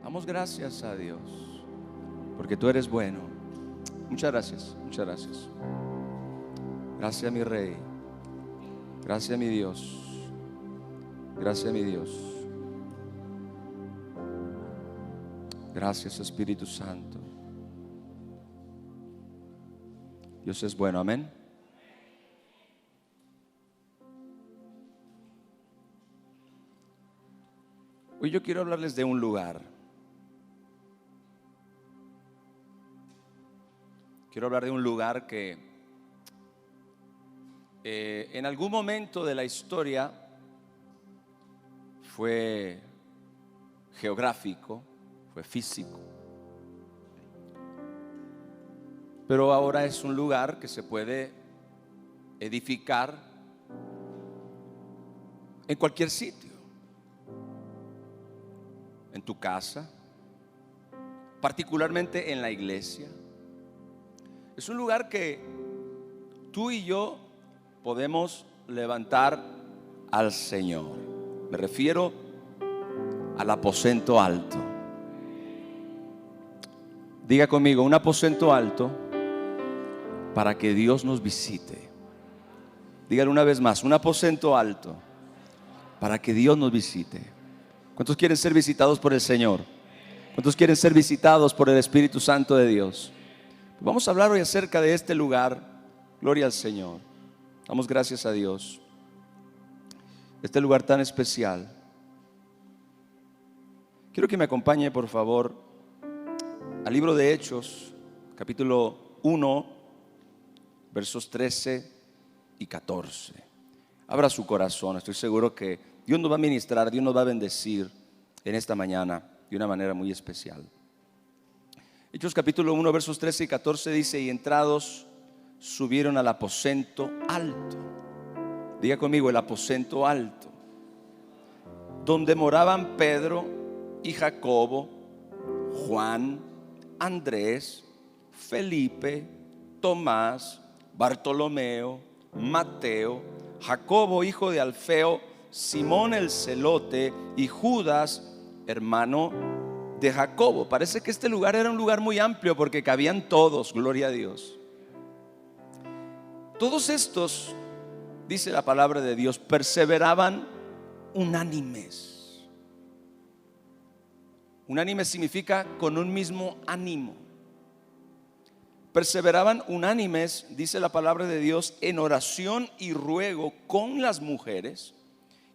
Damos gracias a Dios porque tú eres bueno. Muchas gracias, muchas gracias. Gracias, mi Rey. Gracias, mi Dios. Gracias, mi Dios. Gracias, Espíritu Santo. Dios es bueno, amén. Hoy yo quiero hablarles de un lugar. Quiero hablar de un lugar que en algún momento de la historia fue geográfico, fue físico, pero ahora es un lugar que se puede edificar en cualquier sitio, en tu casa, particularmente en la iglesia. Es un lugar que tú y yo podemos levantar al Señor. Me refiero al aposento alto. Diga conmigo, un aposento alto para que Dios nos visite. Dígalo una vez más, un aposento alto para que Dios nos visite. ¿Cuántos quieren ser visitados por el Señor? ¿Cuántos quieren ser visitados por el Espíritu Santo de Dios? Vamos a hablar hoy acerca de este lugar. Gloria al Señor. Damos gracias a Dios. Este lugar tan especial. Quiero que me acompañe, por favor, al libro de Hechos, capítulo 1, versos 13 y 14. Abra su corazón. Estoy seguro que Dios nos va a ministrar, Dios nos va a bendecir en esta mañana de una manera muy especial. Hechos capítulo 1, versos 13 y 14 dice: y entrados subieron al aposento alto. Diga conmigo, el aposento alto, donde moraban Pedro y Jacobo, Juan, Andrés, Felipe, Tomás, Bartolomeo, Mateo, Jacobo hijo de Alfeo, Simón el celote y Judas, hermano de Jacobo. Parece que este lugar era un lugar muy amplio porque cabían todos, gloria a Dios. Todos estos, dice la palabra de Dios, perseveraban unánimes. Unánime significa con un mismo ánimo. Perseveraban unánimes, dice la palabra de Dios, en oración y ruego con las mujeres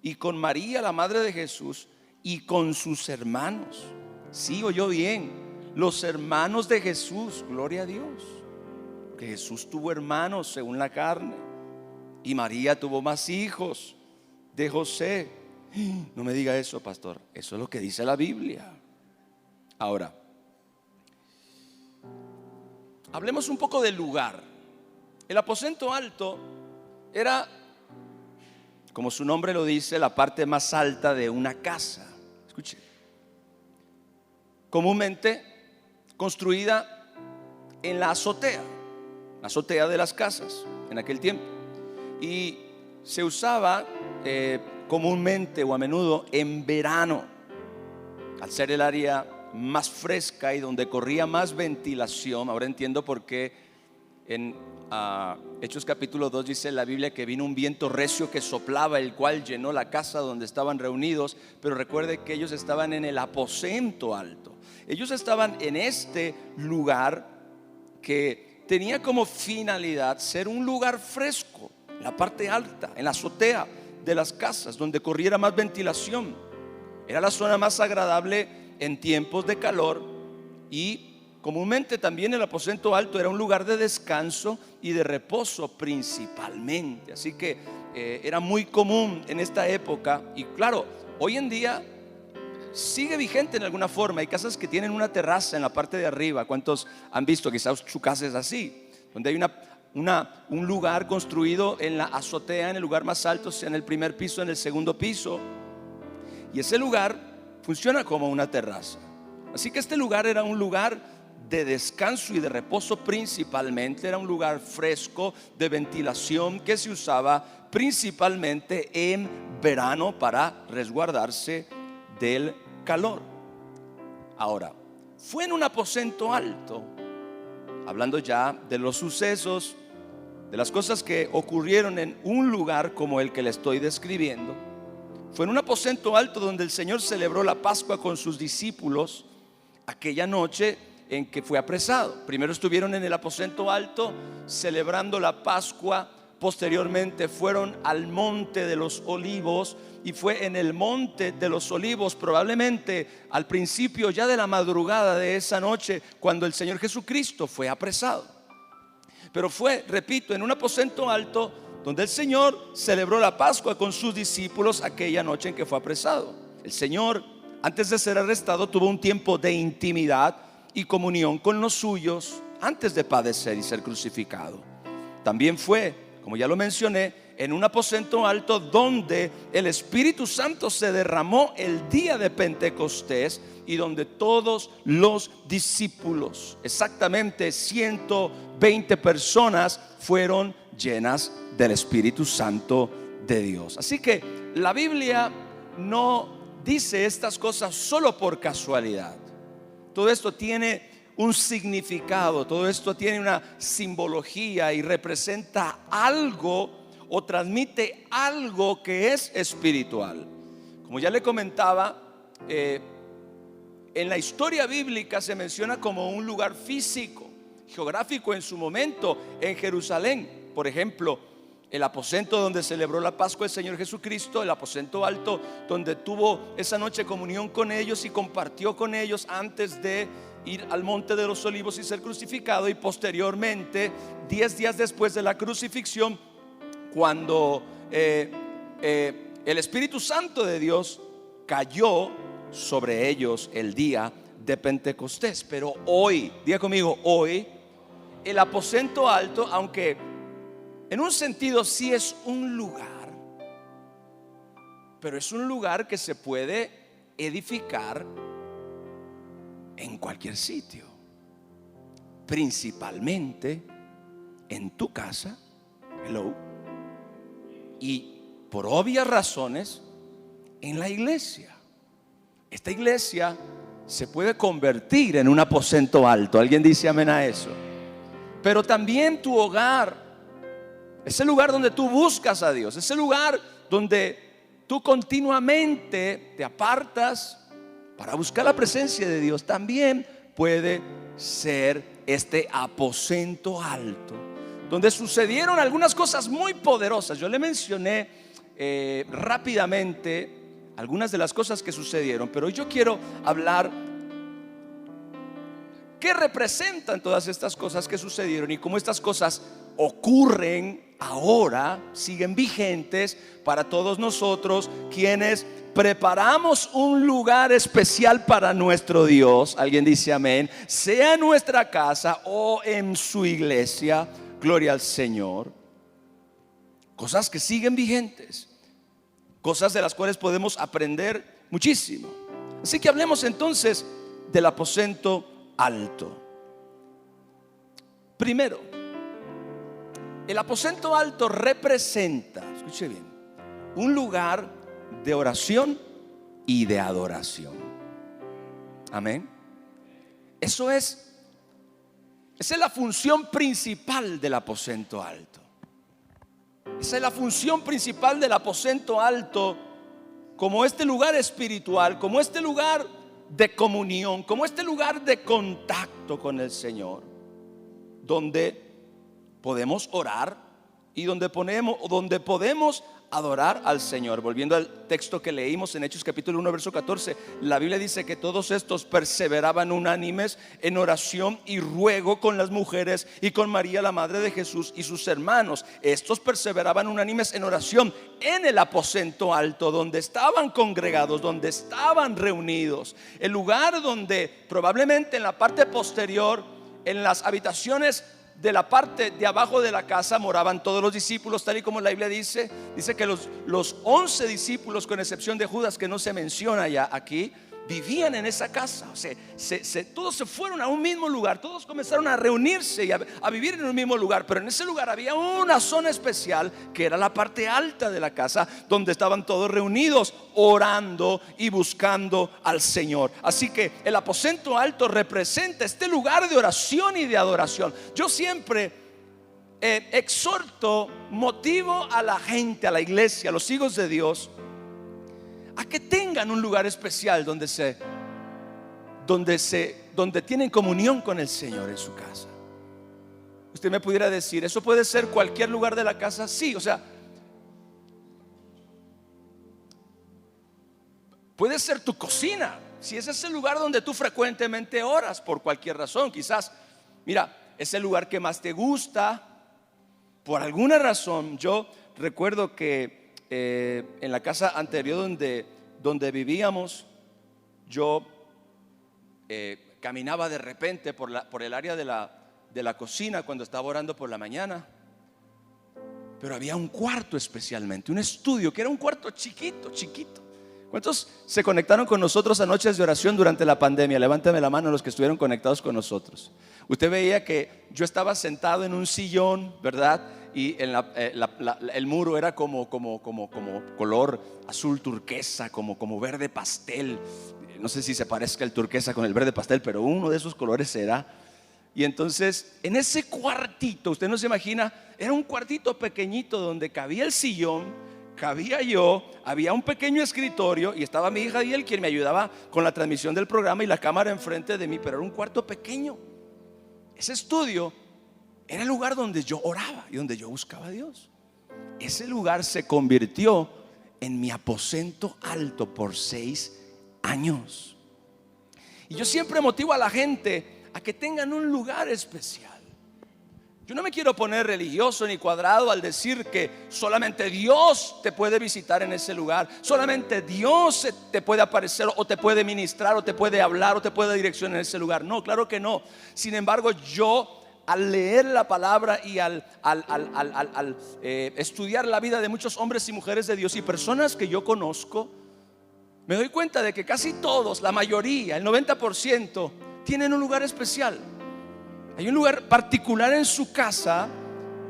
y con María, la madre de Jesús, y con sus hermanos. Sí, oyó bien, los hermanos de Jesús, gloria a Dios. Que Jesús tuvo hermanos según la carne, y María tuvo más hijos de José. No me diga eso, pastor, eso es lo que dice la Biblia. Ahora, hablemos un poco del lugar. El aposento alto era, como su nombre lo dice, la parte más alta de una casa. Escuche, comúnmente construida en la azotea de las casas en aquel tiempo, y se usaba comúnmente o a menudo en verano, al ser el área más fresca y donde corría más ventilación. Ahora entiendo por qué en Hechos capítulo 2 dice la Biblia que vino un viento recio que soplaba, el cual llenó la casa donde estaban reunidos. Pero recuerde que ellos estaban en el aposento alto. Ellos estaban en este lugar que tenía como finalidad ser un lugar fresco, en la parte alta, en la azotea de las casas, donde corriera más ventilación. Era la zona más agradable en tiempos de calor, y comúnmente también el aposento alto era un lugar de descanso y de reposo principalmente. Así que era muy común en esta época, y claro, hoy en día sigue vigente en alguna forma. Hay casas que tienen una terraza en la parte de arriba. ¿Cuántos han visto? Quizás su casa es así, donde hay un lugar construido en la azotea, en el lugar más alto, sea en el primer piso, en el segundo piso, y ese lugar funciona como una terraza. Así que este lugar era un lugar de descanso y de reposo principalmente. Era un lugar fresco, de ventilación, que se usaba principalmente en verano para resguardarse del calor. Ahora, fue en un aposento alto, hablando ya de los sucesos, de las cosas que ocurrieron en un lugar como el que le estoy describiendo. Fue en un aposento alto donde el Señor celebró la Pascua con sus discípulos aquella noche en que fue apresado. Primero estuvieron en el aposento alto celebrando la Pascua. Posteriormente fueron al monte de los olivos, y fue en el monte de los olivos, probablemente al principio ya de la madrugada de esa noche, cuando el Señor Jesucristo fue apresado. Pero fue, repito, en un aposento alto donde el Señor celebró la Pascua con sus discípulos aquella noche en que fue apresado. El Señor, antes de ser arrestado, tuvo un tiempo de intimidad y comunión con los suyos antes de padecer y ser crucificado. También fue, como ya lo mencioné, en un aposento alto donde el Espíritu Santo se derramó el día de Pentecostés, y donde todos los discípulos, exactamente 120 personas, fueron llenas del Espíritu Santo de Dios. Así que la Biblia no dice estas cosas solo por casualidad. Todo esto tiene un significado, todo esto tiene una simbología y representa algo o transmite algo que es espiritual. Como ya le comentaba, en la historia bíblica se menciona como un lugar físico, geográfico en su momento, en Jerusalén. Por ejemplo, el aposento donde celebró la Pascua el Señor Jesucristo, el aposento alto donde tuvo esa noche comunión con ellos y compartió con ellos antes de ir al monte de los olivos y ser crucificado, y posteriormente 10 días después de la crucifixión, cuando el Espíritu Santo de Dios cayó sobre ellos el día de Pentecostés. Pero hoy, diga conmigo, hoy el aposento alto, aunque en un sentido sí es un lugar, pero es un lugar que se puede edificar en cualquier sitio, principalmente en tu casa. Hello. Y por obvias razones en la iglesia. Esta iglesia se puede convertir en un aposento alto. ¿Alguien dice amén a eso? Pero también tu hogar, ese lugar donde tú buscas a Dios, ese lugar donde tú continuamente te apartas para buscar la presencia de Dios, también puede ser este aposento alto, donde sucedieron algunas cosas muy poderosas. Yo le mencioné rápidamente algunas de las cosas que sucedieron, pero hoy yo quiero hablar qué representan todas estas cosas que sucedieron y cómo estas cosas ocurren ahora, siguen vigentes para todos nosotros quienes preparamos un lugar especial para nuestro Dios. Alguien dice amén. Sea en nuestra casa o en su iglesia. Gloria al Señor. Cosas que siguen vigentes, cosas de las cuales podemos aprender muchísimo. Así que hablemos entonces del aposento alto. Primero, el aposento alto representa, escuche bien, un lugar de oración y de adoración. Amén. Esa es la función principal del aposento alto. Esa es la función principal del aposento alto, como este lugar espiritual, como este lugar de comunión, como este lugar de contacto con el Señor, donde podemos orar y donde podemos adorar al Señor. Volviendo al texto que leímos en Hechos capítulo 1 verso 14, la Biblia dice que todos estos perseveraban unánimes en oración y ruego con las mujeres y con María la madre de Jesús y sus hermanos. Estos perseveraban unánimes en oración en el aposento alto, donde estaban congregados, donde estaban reunidos, el lugar donde probablemente en la parte posterior, en las habitaciones de la parte de abajo de la casa, moraban todos los discípulos, tal y como la Biblia dice que los 11 discípulos, con excepción de Judas, que no se menciona ya aquí, vivían en esa casa. O sea, todos se fueron a un mismo lugar, todos comenzaron a reunirse y a vivir en un mismo lugar. Pero en ese lugar había una zona especial que era la parte alta de la casa, donde estaban todos reunidos orando y buscando al Señor. Así que el aposento alto representa este lugar de oración y de adoración. Yo siempre exhorto, motivo a la gente, a la iglesia, a los hijos de Dios, a que tengan un lugar especial donde tienen comunión con el Señor en su casa. Usted me pudiera decir, ¿eso puede ser cualquier lugar de la casa? Sí, o sea, puede ser tu cocina, si ese es el lugar donde tú frecuentemente oras por cualquier razón. Quizás, mira, es el lugar que más te gusta. Por alguna razón, yo recuerdo que en la casa anterior donde vivíamos, yo caminaba de repente por el área de la cocina cuando estaba orando por la mañana. Pero había un cuarto especialmente, un estudio que era un cuarto chiquito. ¿Cuántos se conectaron con nosotros a noches de oración durante la pandemia? Levántame la mano los que estuvieron conectados con nosotros. Usted veía que yo estaba sentado en un sillón, ¿verdad? Y el muro era como color azul turquesa, como verde pastel. No sé si se parezca el turquesa con el verde pastel, pero uno de esos colores era. Y entonces en ese cuartito, usted no se imagina, era un cuartito pequeñito donde cabía el sillón, cabía yo, había un pequeño escritorio y estaba mi hija Diel, quien me ayudaba con la transmisión del programa, y la cámara enfrente de mí. Pero era un cuarto pequeño. Ese estudio era el lugar donde yo oraba y donde yo buscaba a Dios. Ese lugar se convirtió en mi aposento alto por 6 años. Y yo siempre motivo a la gente a que tengan un lugar especial. Yo no me quiero poner religioso ni cuadrado al decir que solamente Dios te puede visitar en ese lugar, solamente Dios te puede aparecer o te puede ministrar o te puede hablar o te puede direccionar en ese lugar. No, claro que no. Sin embargo, yo al leer la palabra y al estudiar la vida de muchos hombres y mujeres de Dios y personas que yo conozco, me doy cuenta de que casi todos, la mayoría, el 90%, tienen un lugar especial. Hay un lugar particular en su casa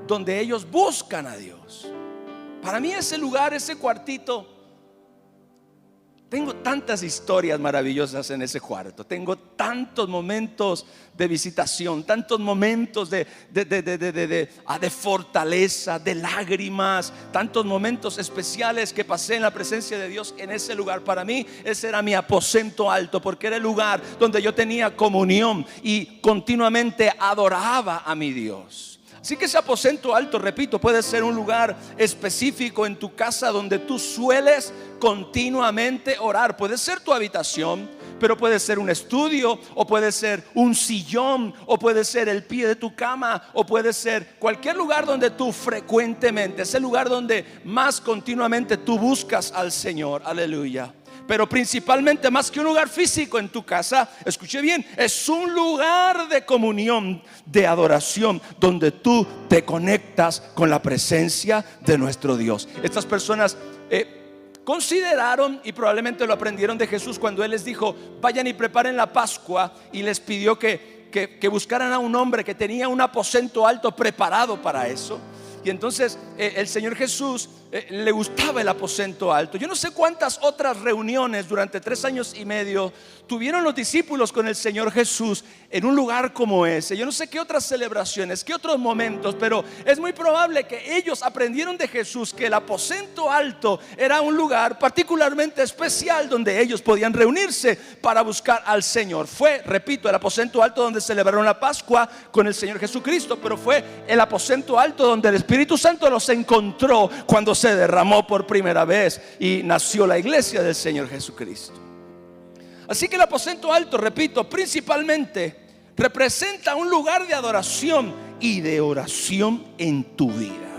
donde ellos buscan a Dios. Para mí ese lugar, ese cuartito, tengo tantas historias maravillosas en ese cuarto. Tengo tantos momentos de visitación, tantos momentos de fortaleza, de lágrimas, tantos momentos especiales que pasé en la presencia de Dios en ese lugar. Para mí ese era mi aposento alto, porque era el lugar donde yo tenía comunión y continuamente adoraba a mi Dios. Así que ese aposento alto, repito, puede ser un lugar específico en tu casa donde tú sueles continuamente orar. Puede ser tu habitación, pero puede ser un estudio, o puede ser un sillón, o puede ser el pie de tu cama, o puede ser cualquier lugar donde tú frecuentemente, ese lugar donde más continuamente tú buscas al Señor. Aleluya. Pero principalmente, más que un lugar físico en tu casa, escuche bien, es un lugar de comunión, de adoración, donde tú te conectas con la presencia de nuestro Dios. Estas personas consideraron, y probablemente lo aprendieron de Jesús cuando Él les dijo: vayan y preparen la Pascua, y les pidió que buscaran a un hombre que tenía un aposento alto preparado para eso. Y entonces el Señor Jesús le gustaba el aposento alto. Yo no sé cuántas otras reuniones durante 3 años y medio tuvieron los discípulos con el Señor Jesús en un lugar como ese. Yo no sé qué otras celebraciones, qué otros momentos, pero es muy probable que ellos aprendieron de Jesús que el aposento alto era un lugar particularmente especial donde ellos podían reunirse para buscar al Señor. Fue, repito, el aposento alto donde celebraron la Pascua con el Señor Jesucristo, pero fue el aposento alto donde el Espíritu Santo los encontró cuando se derramó por primera vez y nació la iglesia del Señor Jesucristo. Así que el aposento alto, repito, principalmente representa un lugar de adoración y de oración en tu vida.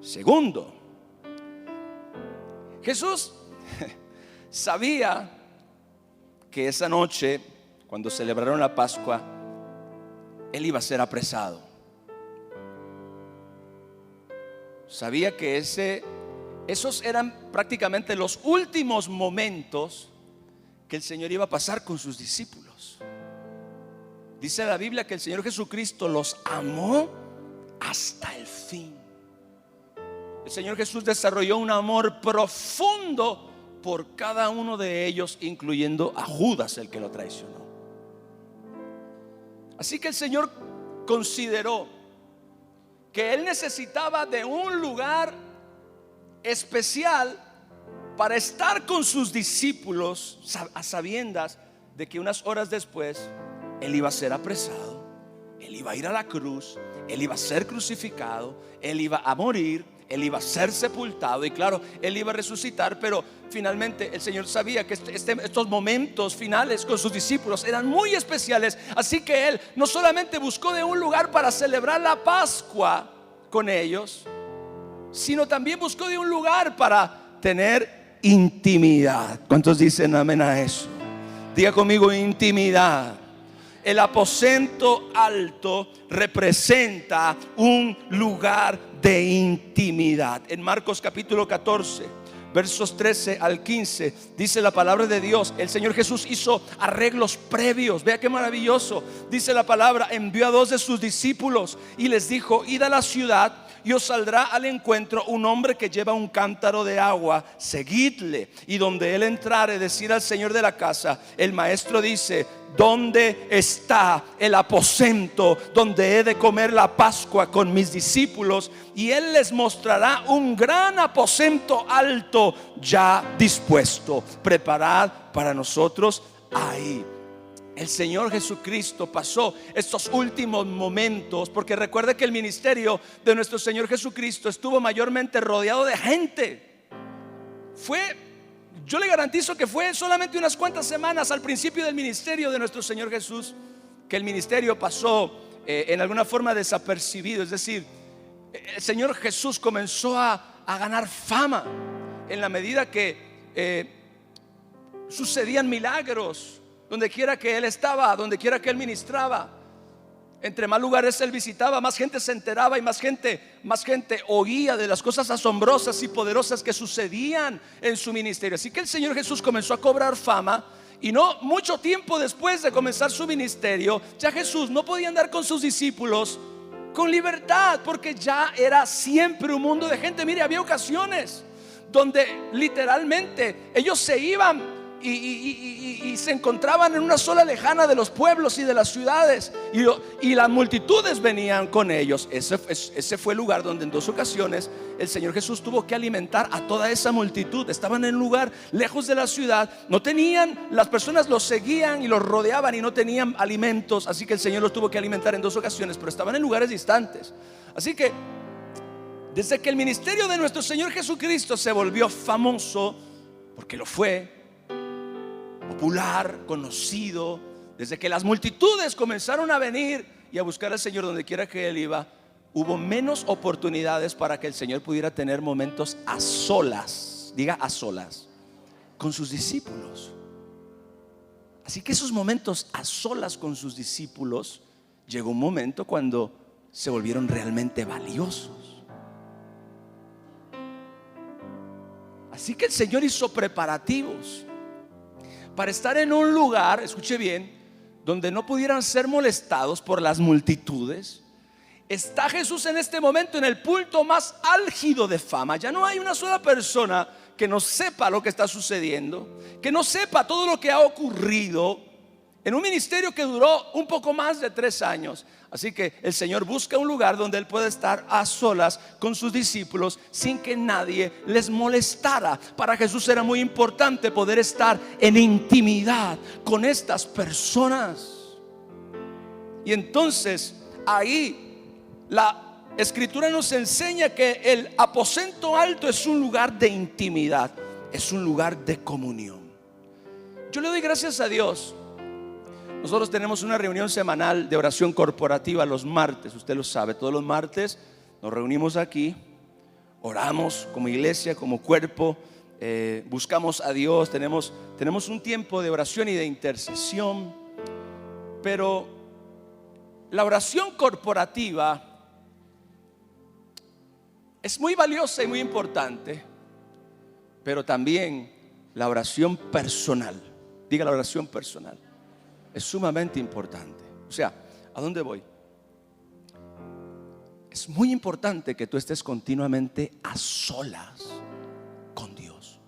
Segundo, Jesús sabía que esa noche, cuando celebraron la Pascua, Él iba a ser apresado. Sabía que esos eran prácticamente los últimos momentos que el Señor iba a pasar con sus discípulos. Dice la Biblia que el Señor Jesucristo los amó hasta el fin. El Señor Jesús desarrolló un amor profundo por cada uno de ellos, incluyendo a Judas, el que lo traicionó. Así que el Señor consideró que Él necesitaba de un lugar especial para estar con sus discípulos, a sabiendas de que unas horas después Él iba a ser apresado, Él iba a ir a la cruz, Él iba a ser crucificado, Él iba a morir, Él iba a ser sepultado y claro, Él iba a resucitar. Pero finalmente el Señor sabía que estos momentos finales con sus discípulos eran muy especiales. Así que Él no solamente buscó de un lugar para celebrar la Pascua con ellos, sino también buscó de un lugar para tener intimidad. ¿Cuántos dicen amén a eso? Diga conmigo: intimidad. El aposento alto representa un lugar de intimidad. En Marcos capítulo 14, versos 13 al 15, dice la palabra de Dios: el Señor Jesús hizo arreglos previos. Vea qué maravilloso. Dice la palabra: envió a 2 de sus discípulos y les dijo: id a la ciudad y os saldrá al encuentro un hombre que lleva un cántaro de agua, seguidle, y donde él entrare, decid al señor de la casa: el maestro dice, ¿dónde está el aposento donde he de comer la Pascua con mis discípulos? Y él les mostrará un gran aposento alto ya dispuesto, preparad para nosotros ahí. El Señor Jesucristo pasó estos últimos momentos, porque recuerde que el ministerio de nuestro Señor Jesucristo estuvo mayormente rodeado de gente. Yo le garantizo que fue solamente unas cuantas semanas al principio del ministerio de nuestro Señor Jesús que el ministerio pasó en alguna forma desapercibido. Es decir, el Señor Jesús comenzó a ganar fama en la medida que sucedían milagros donde quiera que Él estaba, donde quiera que Él ministraba. Entre más lugares Él visitaba, más gente se enteraba y más gente oía de las cosas asombrosas y poderosas que sucedían en su ministerio. Así que el Señor Jesús comenzó a cobrar fama. Y no mucho tiempo después de comenzar su ministerio, ya Jesús no podía andar con sus discípulos con libertad, porque ya era siempre un mundo de gente. Mire, había ocasiones donde literalmente ellos se iban y se encontraban en una sola lejana de los pueblos y de las ciudades, y las multitudes venían con ellos. Ese fue el lugar donde en 2 ocasiones el Señor Jesús tuvo que alimentar a toda esa multitud. Estaban en un lugar lejos de la ciudad, no tenían, las personas los seguían y los rodeaban y no tenían alimentos, así que el Señor los tuvo que alimentar en 2 ocasiones, pero estaban en lugares distantes. Así que desde que el ministerio de nuestro Señor Jesucristo se volvió famoso, porque lo fue, popular, conocido, desde que las multitudes comenzaron a venir y a buscar al Señor donde quiera que Él iba, hubo menos oportunidades para que el Señor pudiera tener momentos a solas, diga a solas, con sus discípulos. Así que esos momentos a solas con sus discípulos, llegó un momento cuando se volvieron realmente valiosos. Así que el Señor hizo preparativos para estar en un lugar, escuche bien, donde no pudieran ser molestados por las multitudes. Está Jesús en este momento en el punto más álgido de fama. Ya no hay una sola persona que no sepa lo que está sucediendo, que no sepa todo lo que ha ocurrido en un ministerio que duró un poco más de 3 años. Así que el Señor busca un lugar donde Él pueda estar a solas con sus discípulos sin que nadie les molestara. Para Jesús era muy importante poder estar en intimidad con estas personas. Y entonces ahí la Escritura nos enseña que el aposento alto es un lugar de intimidad, es un lugar de comunión. Yo le doy gracias a Dios. Nosotros tenemos una reunión semanal de oración corporativa los martes, usted lo sabe. Todos los martes nos reunimos aquí, oramos como iglesia, como cuerpo, buscamos a Dios, tenemos un tiempo de oración y de intercesión. Pero la oración corporativa es muy valiosa y muy importante, pero también la oración personal Diga la oración personal. Es sumamente importante. O sea, ¿a dónde voy? Es muy importante que tú estés continuamente a solas con Dios.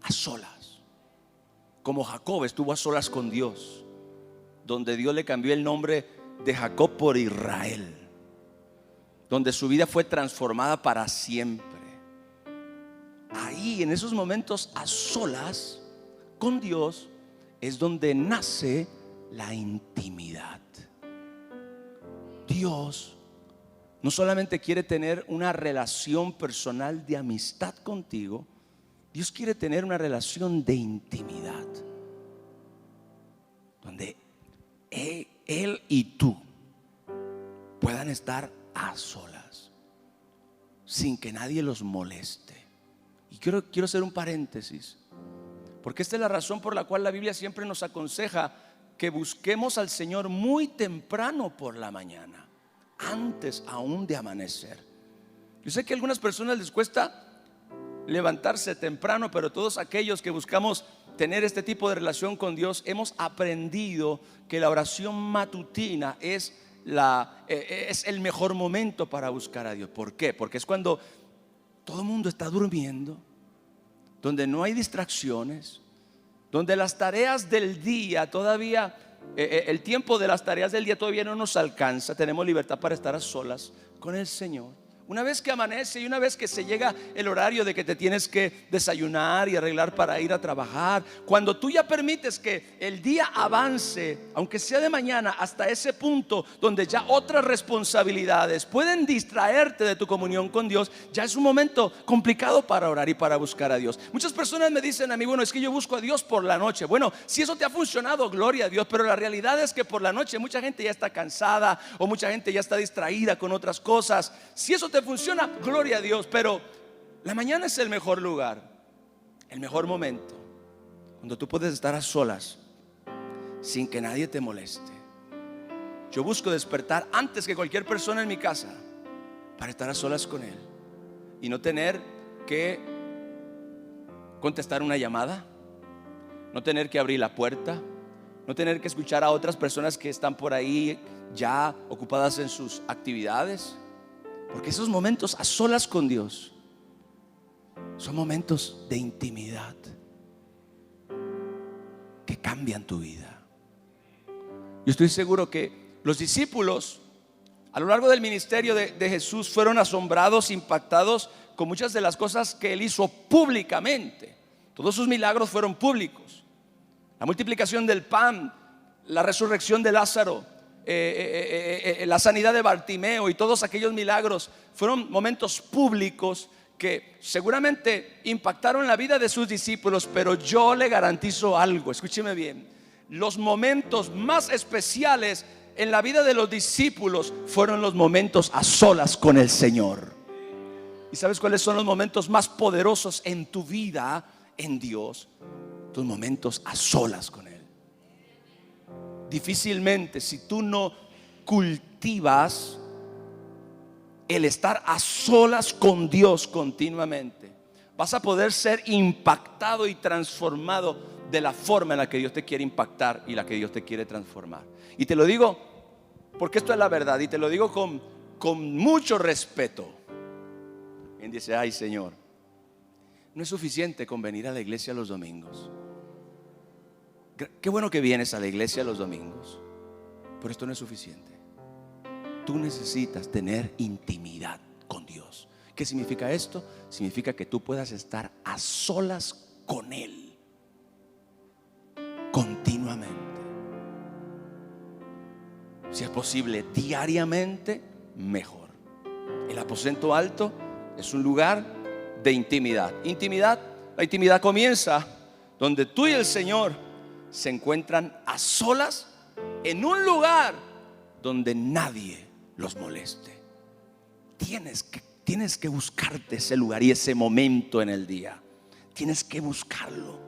A solas. Como Jacob estuvo a solas con Dios, donde Dios le cambió el nombre de Jacob por Israel, donde su vida fue transformada para siempre. Ahí, en esos momentos a solas con Dios, es donde nace la intimidad. Dios no solamente quiere tener una relación personal de amistad contigo, Dios quiere tener una relación de intimidad, donde Él y tú puedan estar a solas, sin que nadie los moleste. Y quiero hacer un paréntesis, porque esta es la razón por la cual la Biblia siempre nos aconseja que busquemos al Señor muy temprano por la mañana, antes aún de amanecer. Yo sé que a algunas personas les cuesta levantarse temprano, pero todos aquellos que buscamos tener este tipo de relación con Dios, hemos aprendido que la oración matutina es el mejor momento para buscar a Dios. ¿Por qué? Porque es cuando todo el mundo está durmiendo, donde no hay distracciones, donde las tareas del día todavía, el tiempo de las tareas del día todavía no nos alcanza. Tenemos libertad para estar a solas con el Señor. Una vez que amanece y una vez que se llega el horario de que te tienes que desayunar y arreglar para ir a trabajar, cuando tú ya permites que el día avance, aunque sea de mañana, hasta ese punto donde ya otras responsabilidades pueden distraerte de tu comunión con Dios, ya es un momento complicado para orar y para buscar a Dios. Muchas personas me dicen a mí, bueno, es que yo busco a Dios por la noche. Bueno, si eso te ha funcionado, gloria a Dios, pero la realidad es que por la noche mucha gente ya está cansada o mucha gente ya está distraída con otras cosas. Si eso te funciona, gloria a Dios, pero la mañana es el mejor lugar, el mejor momento, cuando tú puedes estar a solas sin que nadie te moleste. Yo busco despertar antes que cualquier persona en mi casa para estar a solas con Él y no tener que contestar una llamada, no tener que abrir la puerta, no tener que escuchar a otras personas que están por ahí ya ocupadas en sus actividades. Porque esos momentos a solas con Dios son momentos de intimidad que cambian tu vida. Yo estoy seguro que los discípulos a lo largo del ministerio de Jesús fueron asombrados, impactados con muchas de las cosas que Él hizo públicamente. Todos sus milagros fueron públicos. La multiplicación del pan, la resurrección de Lázaro, la sanidad de Bartimeo y todos aquellos milagros fueron momentos públicos que seguramente impactaron la vida de sus discípulos. Pero yo le garantizo algo, escúcheme bien: los momentos más especiales en la vida de los discípulos fueron los momentos a solas con el Señor. ¿Y sabes cuáles son los momentos más poderosos en tu vida en Dios? Tus momentos a solas con Él. Difícilmente, si tú no cultivas el estar a solas con Dios continuamente, vas a poder ser impactado y transformado de la forma en la que Dios te quiere impactar y la que Dios te quiere transformar. Y te lo digo porque esto es la verdad, y te lo digo con mucho respeto. Quien dice, ay Señor, no es suficiente con venir a la iglesia los domingos. Qué bueno que vienes a la iglesia los domingos, pero esto no es suficiente. Tú necesitas tener intimidad con Dios. ¿Qué significa esto? Significa que tú puedas estar a solas con Él continuamente. Si es posible, diariamente, mejor. El aposento alto es un lugar de intimidad. La intimidad comienza donde tú y el Señor se encuentran a solas en un lugar donde nadie los moleste. Tienes que buscarte ese lugar y ese momento en el día. Tienes que buscarlo.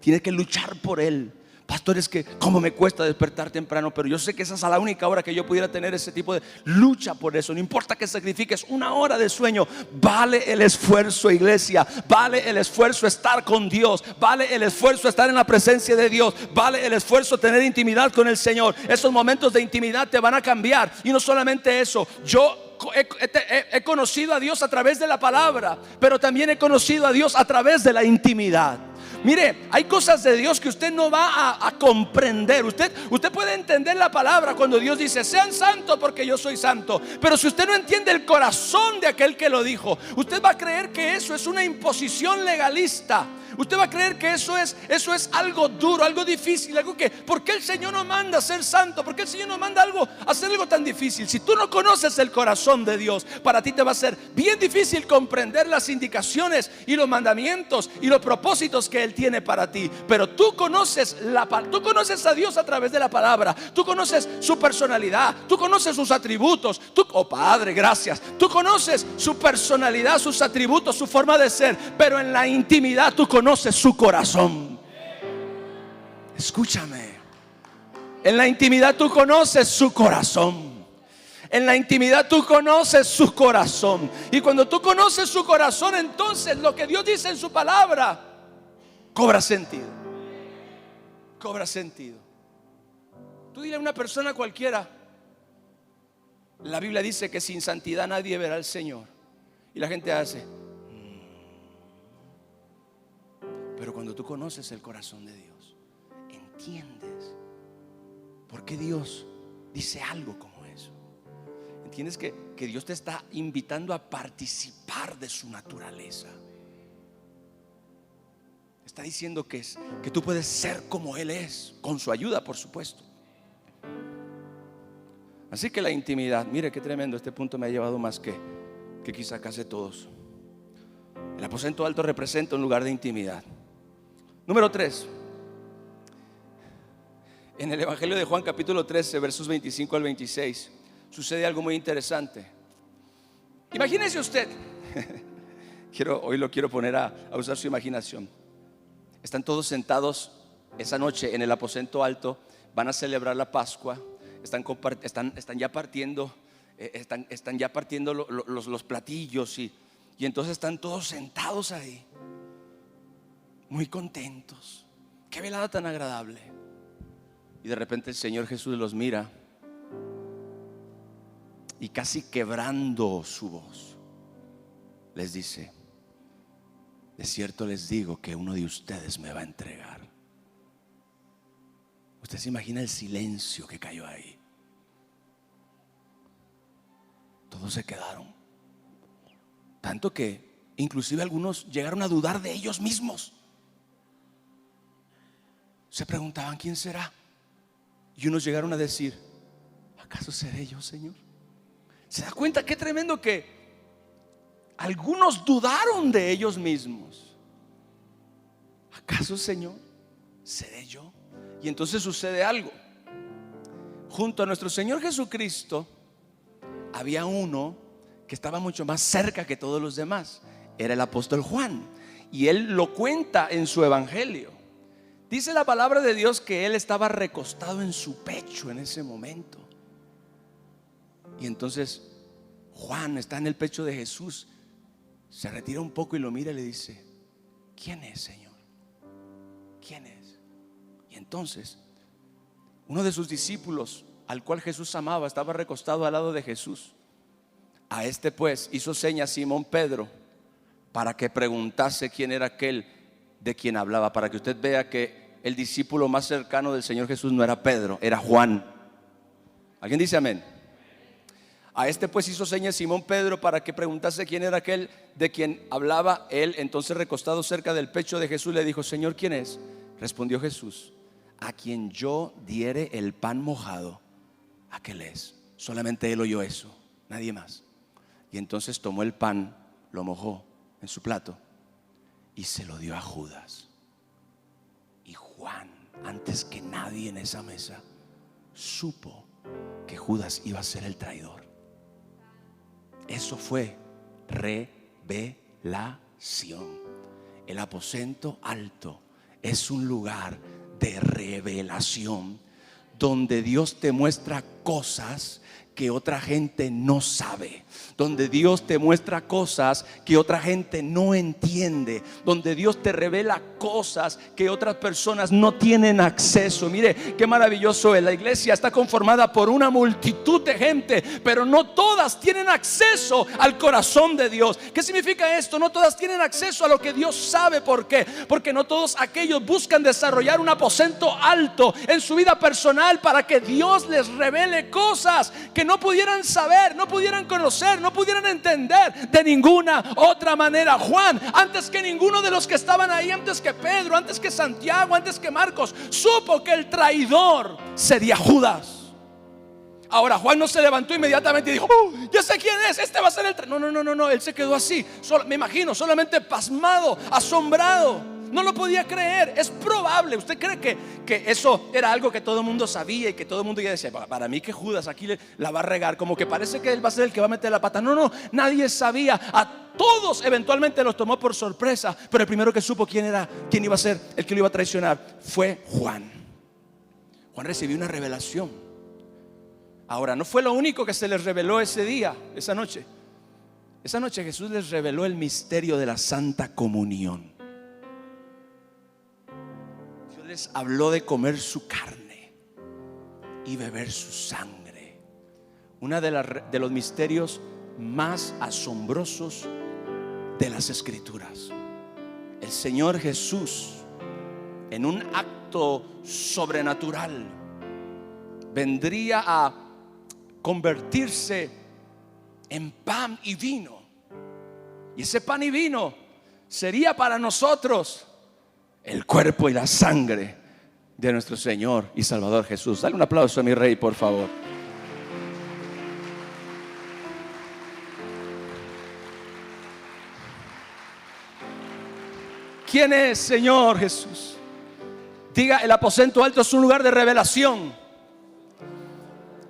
Tienes que luchar por él, pastor, es que cómo me cuesta despertar temprano, pero yo sé que esa es la única hora que yo pudiera tener ese tipo de lucha por eso. No importa que sacrifiques una hora de sueño, vale el esfuerzo, iglesia, vale el esfuerzo estar con Dios, vale el esfuerzo estar en la presencia de Dios, vale el esfuerzo tener intimidad con el Señor. Esos momentos de intimidad te van a cambiar. Y no solamente eso, yo he conocido a Dios a través de la palabra, pero también he conocido a Dios a través de la intimidad. Mire, hay cosas de Dios que usted no va a comprender. Usted puede entender la palabra cuando Dios dice: sean santos porque yo soy santo. Pero si usted no entiende el corazón de aquel que lo dijo, usted va a creer que eso es una imposición legalista. Usted va a creer que eso es algo duro, algo difícil, algo que, ¿por qué el Señor nos manda a ser santo? ¿Por qué el Señor nos manda a hacer algo tan difícil? Si tú no conoces el corazón de Dios, para ti te va a ser bien difícil comprender las indicaciones y los mandamientos y los propósitos que Él tiene para ti. Pero tú conoces a Dios a través de la palabra. Tú conoces su personalidad, tú conoces sus atributos. Oh Padre, gracias. Tú conoces su personalidad, sus atributos, su forma de ser. Pero en la intimidad tú conoces su corazón. Escúchame. En la intimidad tú conoces su corazón. En la intimidad tú conoces su corazón. Y cuando tú conoces su corazón, entonces lo que Dios dice en su palabra cobra sentido. Cobra sentido. Tú dile a una persona cualquiera: la Biblia dice que sin santidad nadie verá al Señor. Y la gente hace. Pero cuando tú conoces el corazón de Dios, entiendes por qué Dios dice algo como eso. Entiendes que Dios te está invitando a participar de su naturaleza. Está diciendo que tú puedes ser como Él es, con su ayuda, por supuesto. Así que la intimidad, mire qué tremendo. Este punto me ha llevado más que quizá casi todos. El aposento alto representa un lugar de intimidad. Número 3. En el Evangelio de Juan capítulo 13, versos 25 al 26, sucede algo muy interesante. Imagínese usted, hoy lo quiero poner a usar su imaginación. Están todos sentados esa noche en el aposento alto, van a celebrar la Pascua, están ya partiendo, están ya partiendo los platillos y entonces están todos sentados ahí, muy contentos. Qué velada tan agradable. Y de repente el Señor Jesús los mira y, casi quebrando su voz, les dice: de cierto les digo que uno de ustedes me va a entregar. Usted se imagina el silencio que cayó ahí. Todos se quedaron, tanto que inclusive algunos llegaron a dudar de ellos mismos. Se preguntaban: ¿quién será? Y unos llegaron a decir: ¿acaso seré yo, Señor? ¿Se da cuenta qué tremendo que algunos dudaron de ellos mismos? ¿Acaso, Señor, seré yo? Y entonces sucede algo. Junto a nuestro Señor Jesucristo había uno que estaba mucho más cerca que todos los demás. Era el apóstol Juan, y él lo cuenta en su evangelio. Dice la palabra de Dios que él estaba recostado en su pecho en ese momento. Y entonces Juan está en el pecho de Jesús, se retira un poco y lo mira y le dice: ¿quién es, Señor? ¿Quién es? Y entonces uno de sus discípulos, al cual Jesús amaba, estaba recostado al lado de Jesús. A este pues hizo señas Simón Pedro para que preguntase quién era aquel de quien hablaba, para que usted vea que el discípulo más cercano del Señor Jesús no era Pedro, era Juan. ¿Alguien dice amén? A este pues hizo señas Simón Pedro para que preguntase quién era aquel de quien hablaba. Él, entonces, recostado cerca del pecho de Jesús, le dijo: Señor, ¿quién es? Respondió Jesús: a quien yo diere el pan mojado, aquel es. Solamente él oyó eso, nadie más. Y entonces tomó el pan, lo mojó en su plato y se lo dio a Judas. Y Juan, antes que nadie en esa mesa, supo que Judas iba a ser el traidor. Eso fue revelación. El aposento alto es un lugar de revelación, donde Dios te muestra cosas que otra gente no sabe, donde Dios te muestra cosas que otra gente no entiende, donde Dios te revela cosas que otras personas no tienen acceso. Mire qué maravilloso es. La iglesia está conformada por una multitud de gente, pero no todas tienen acceso al corazón de Dios. ¿Qué significa esto? No todas tienen acceso a lo que Dios sabe. ¿Por qué? Porque no todos aquellos buscan desarrollar un aposento alto en su vida personal para que Dios les revele cosas que no pudieran saber, no pudieran conocer, no pudieran entender de ninguna otra manera. Juan, antes que ninguno de los que estaban ahí, antes que Pedro, antes que Santiago, antes que Marcos, supo que el traidor sería Judas. Ahora Juan no se levantó inmediatamente y dijo: ya sé quién es, este va a ser el traidor. No, él se quedó así, me imagino, solamente pasmado, asombrado. No lo podía creer. Es probable. ¿Usted cree que eso era algo que todo el mundo sabía y que todo el mundo ya decía: para mí que Judas aquí la va a regar, como que parece que él va a ser el que va a meter la pata? No, nadie sabía. A todos eventualmente los tomó por sorpresa, pero el primero que supo quién iba a ser el que lo iba a traicionar fue Juan. Juan recibió una revelación. Ahora, no fue lo único que se les reveló ese día, esa noche. Esa noche Jesús les reveló el misterio de la Santa Comunión. Les habló de comer su carne y beber su sangre. Uno de los misterios más asombrosos de las Escrituras. El Señor Jesús, en un acto sobrenatural, vendría a convertirse en pan y vino. Y ese pan y vino sería para nosotros el cuerpo y la sangre de nuestro Señor y Salvador Jesús. Dale un aplauso a mi Rey, por favor. ¿Quién es Señor Jesús? Diga: el aposento alto es un lugar de revelación.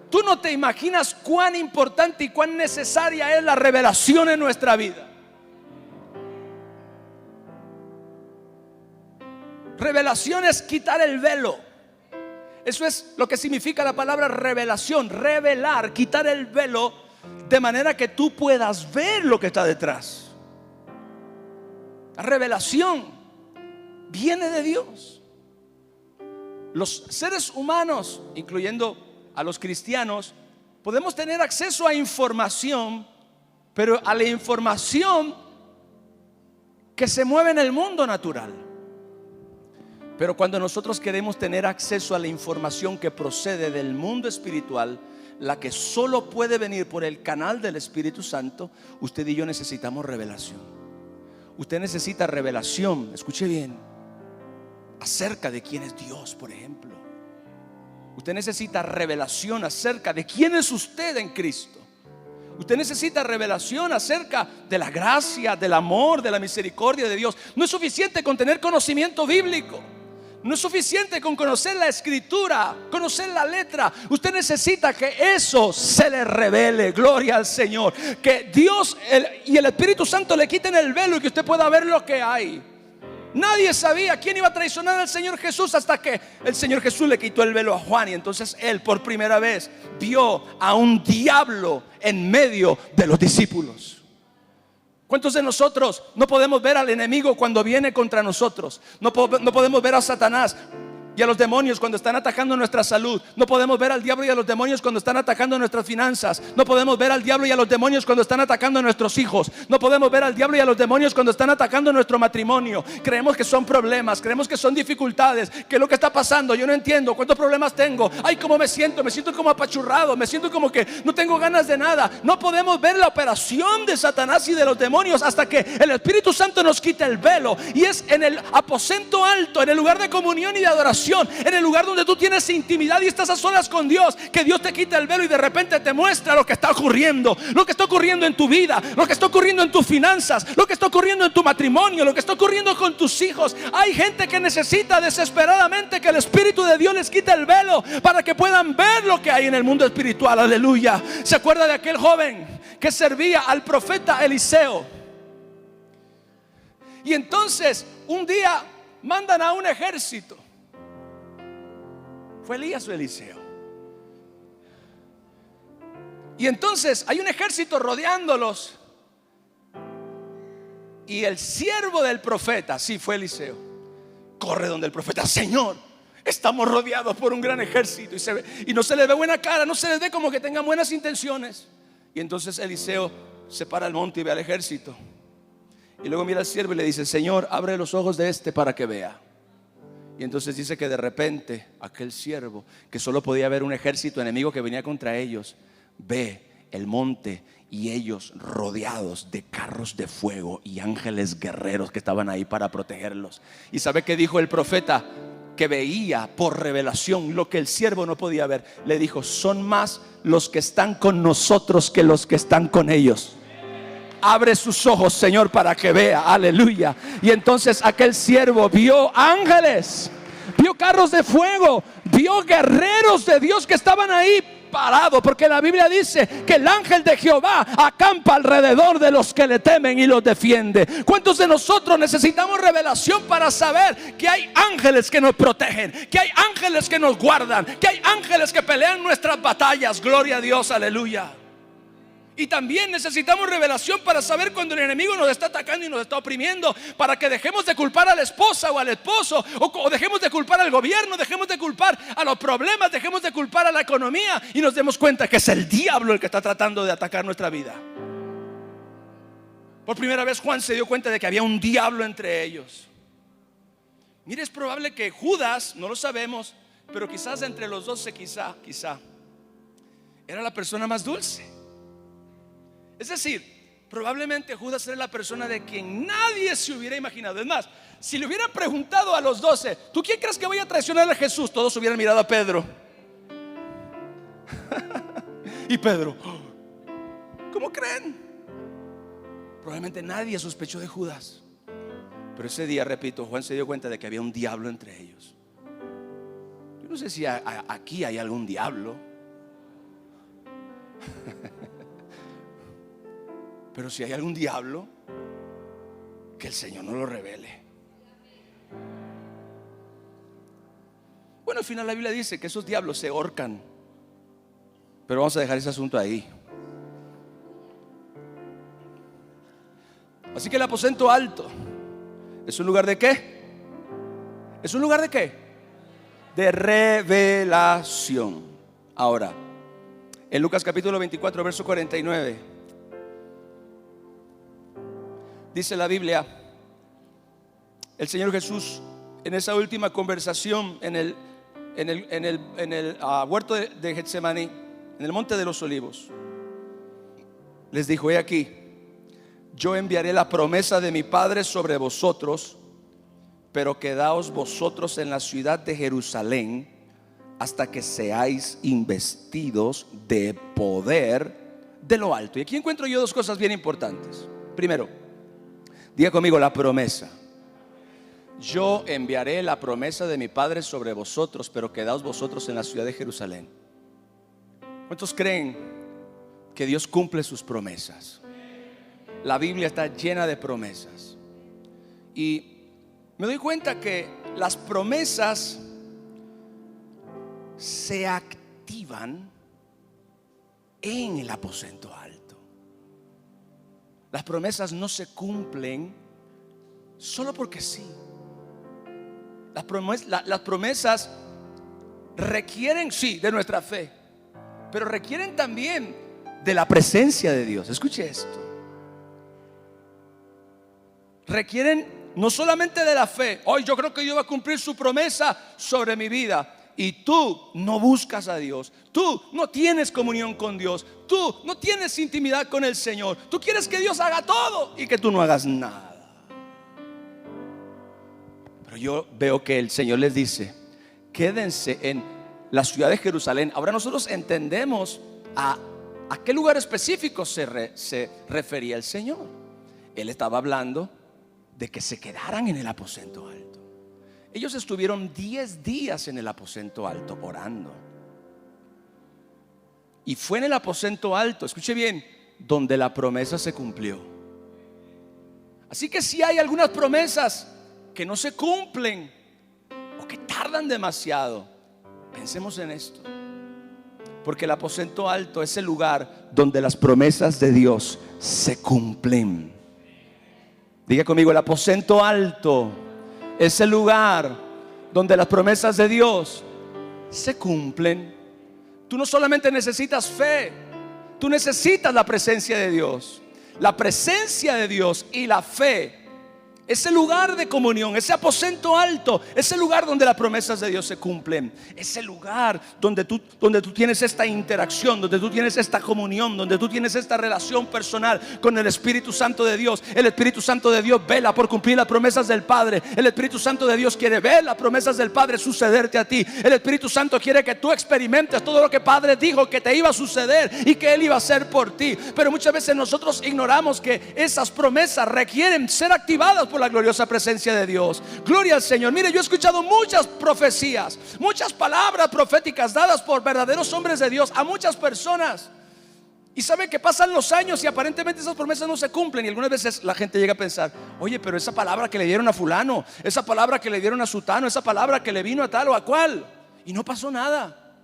Tú no te imaginas cuán importante y cuán necesaria es la revelación en nuestra vida. Revelación es quitar el velo. Eso es lo que significa la palabra revelación. Revelar, quitar el velo, de manera que tú puedas ver lo que está detrás. La revelación viene de Dios. Los seres humanos, incluyendo a los cristianos, podemos tener acceso a información, pero a la información que se mueve en el mundo natural. Pero cuando nosotros queremos tener acceso a la información que procede del mundo espiritual, la que solo puede venir por el canal del Espíritu Santo, usted y yo necesitamos revelación. Usted necesita revelación, escuche bien, acerca de quién es Dios, por ejemplo. Usted necesita revelación acerca de quién es usted en Cristo. Usted necesita revelación acerca de la gracia, del amor, de la misericordia de Dios. No es suficiente con tener conocimiento bíblico. No es suficiente con conocer la escritura, conocer la letra. Usted necesita que eso se le revele. Gloria al Señor. Que Dios y el Espíritu Santo le quiten el velo y que usted pueda ver lo que hay. Nadie sabía quién iba a traicionar al Señor Jesús hasta que el Señor Jesús le quitó el velo a Juan. Y entonces él por primera vez vio a un diablo en medio de los discípulos. ¿Cuántos de nosotros no podemos ver al enemigo cuando viene contra nosotros? No podemos ver a Satanás y a los demonios cuando están atacando nuestra salud. No podemos ver al diablo y a los demonios cuando están atacando nuestras finanzas. No podemos ver al diablo y a los demonios cuando están atacando a nuestros hijos. No podemos ver al diablo y a los demonios cuando están atacando nuestro matrimonio. Creemos que son problemas, creemos que son dificultades. ¿Qué es lo que está pasando? Yo no entiendo. ¿Cuántos problemas tengo? Ay, cómo me siento como apachurrado, me siento como que no tengo ganas de nada. No podemos ver la operación de Satanás y de los demonios hasta que el Espíritu Santo nos quita el velo. Y es en el aposento alto, en el lugar de comunión y de adoración, en el lugar donde tú tienes intimidad y estás a solas con Dios, que Dios te quita el velo y de repente te muestra lo que está ocurriendo. Lo que está ocurriendo en tu vida, lo que está ocurriendo en tus finanzas, lo que está ocurriendo en tu matrimonio, lo que está ocurriendo con tus hijos. Hay gente que necesita desesperadamente que el Espíritu de Dios les quite el velo para que puedan ver lo que hay en el mundo espiritual. Aleluya. ¿Se acuerda de aquel joven que servía al profeta Eliseo? Y entonces un día mandan a un ejército ¿Fue Elías o Eliseo? Y entonces hay un ejército rodeándolos. Y el siervo del profeta, sí, fue Eliseo, corre donde el profeta: Señor, estamos rodeados por un gran ejército y no se les ve buena cara, no se les ve como que tengan buenas intenciones. Y entonces Eliseo se para al monte y ve al ejército. Y luego mira al siervo y le dice: Señor, abre los ojos de este para que vea. Y entonces dice que de repente aquel siervo, que solo podía ver un ejército enemigo que venía contra ellos, ve el monte y ellos rodeados de carros de fuego y ángeles guerreros que estaban ahí para protegerlos. ¿Y sabe qué dijo el profeta? Que veía por revelación lo que el siervo no podía ver. Le dijo: son más los que están con nosotros que los que están con ellos. Abre sus ojos, Señor, para que vea. Aleluya. Y entonces aquel siervo vio ángeles, vio carros de fuego, vio guerreros de Dios que estaban ahí parado, porque la Biblia dice que el ángel de Jehová acampa alrededor de los que le temen y los defiende. ¿Cuántos de nosotros necesitamos revelación para saber que hay ángeles que nos protegen, que hay ángeles que nos guardan, que hay ángeles que pelean nuestras batallas? Gloria a Dios, aleluya. Y también necesitamos revelación para saber cuando el enemigo nos está atacando y nos está oprimiendo, para que dejemos de culpar a la esposa o al esposo, o dejemos de culpar al gobierno, dejemos de culpar a los problemas, dejemos de culpar a la economía y nos demos cuenta que es el diablo el que está tratando de atacar nuestra vida. Por primera vez Juan se dio cuenta de que había un diablo entre ellos. Mire, es probable que Judas, no lo sabemos, pero quizás entre los 12 quizá era la persona más dulce. Es decir, probablemente Judas era la persona de quien nadie se hubiera imaginado. Es más, si le hubieran preguntado a los 12: ¿tú quién crees que vaya a traicionar a Jesús?, todos hubieran mirado a Pedro. Y Pedro: ¿cómo creen? Probablemente nadie sospechó de Judas. Pero ese día, repito, Juan se dio cuenta de que había un diablo entre ellos. Yo no sé si aquí hay algún diablo. Pero si hay algún diablo, que el Señor no lo revele. Bueno, al final la Biblia dice que esos diablos se ahorcan, pero vamos a dejar ese asunto ahí. Así que el aposento alto es un lugar de ¿qué? ¿Es un lugar de qué? De revelación. Ahora, en Lucas capítulo 24, verso 49, dice la Biblia, el Señor Jesús en esa última conversación en el huerto de Getsemaní, en el monte de los olivos, les dijo: he aquí, yo enviaré la promesa de mi Padre sobre vosotros, pero quedaos vosotros en la ciudad de Jerusalén hasta que seáis investidos de poder de lo alto. Y aquí encuentro yo dos cosas bien importantes. Primero, diga conmigo: la promesa. Yo enviaré la promesa de mi Padre sobre vosotros, pero quedaos vosotros en la ciudad de Jerusalén. ¿Cuántos creen que Dios cumple sus promesas? La Biblia está llena de promesas. Y me doy cuenta que las promesas se activan en el aposento alto. Las promesas no se cumplen solo porque sí. Las promesas requieren, sí, de nuestra fe, pero requieren también de la presencia de Dios. Escuche esto. Requieren no solamente de la fe. Hoy yo creo que Dios va a cumplir su promesa sobre mi vida. Y tú no buscas a Dios, tú no tienes comunión con Dios, tú no tienes intimidad con el Señor. Tú quieres que Dios haga todo y que tú no hagas nada. Pero yo veo que el Señor les dice: quédense en la ciudad de Jerusalén. Ahora nosotros entendemos a qué lugar específico se refería el Señor. Él estaba hablando de que se quedaran en el aposento alto. Ellos estuvieron 10 días en el aposento alto orando. Y fue en el aposento alto, escuche bien, donde la promesa se cumplió. Así que si hay algunas promesas que no se cumplen o que tardan demasiado, Pensemos en esto, porque el aposento alto es el lugar donde las promesas de Dios se cumplen. Diga conmigo, el aposento alto es el lugar donde las promesas de Dios se cumplen. Tú no solamente necesitas fe, tú necesitas la presencia de Dios. La presencia de Dios y la fe, ese lugar de comunión, ese aposento alto, ese lugar donde las promesas de Dios se cumplen, ese lugar donde tú tienes esta interacción, donde tú tienes esta comunión, donde tú tienes esta relación personal con el Espíritu Santo de Dios. El Espíritu Santo de Dios vela por cumplir las promesas del Padre. El Espíritu Santo de Dios quiere ver las promesas del Padre sucederte a ti. El Espíritu Santo quiere que tú experimentes todo lo que Padre dijo que te iba a suceder y que Él iba a hacer por ti. Pero muchas veces nosotros ignoramos que esas promesas requieren ser activadas por la gloriosa presencia de Dios. Gloria al Señor. Mire, yo he escuchado muchas profecías, muchas palabras proféticas dadas por verdaderos hombres de Dios a muchas personas. Y saben que pasan los años y aparentemente esas promesas no se cumplen. Y algunas veces la gente llega a pensar: oye, pero esa palabra que le dieron a fulano, esa palabra que le dieron a sutano, esa palabra que le vino a tal o a cual, y no pasó nada.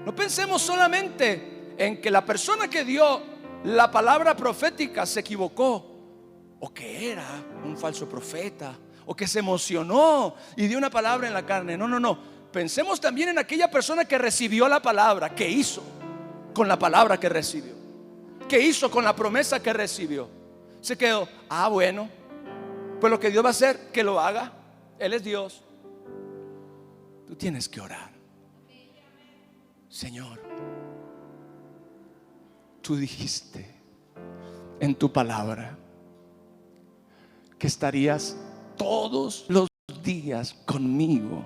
No pensemos solamente en que la persona que dio la palabra profética se equivocó, o que era un falso profeta, o que se emocionó y dio una palabra en la carne. No. Pensemos también en aquella persona que recibió la palabra. ¿Qué hizo con la palabra que recibió? ¿Qué hizo con la promesa que recibió? Se quedó: bueno, pues lo que Dios va a hacer, que lo haga. Él es Dios. Tú tienes que orar. Señor, tú dijiste en tu palabra que estarías todos los días conmigo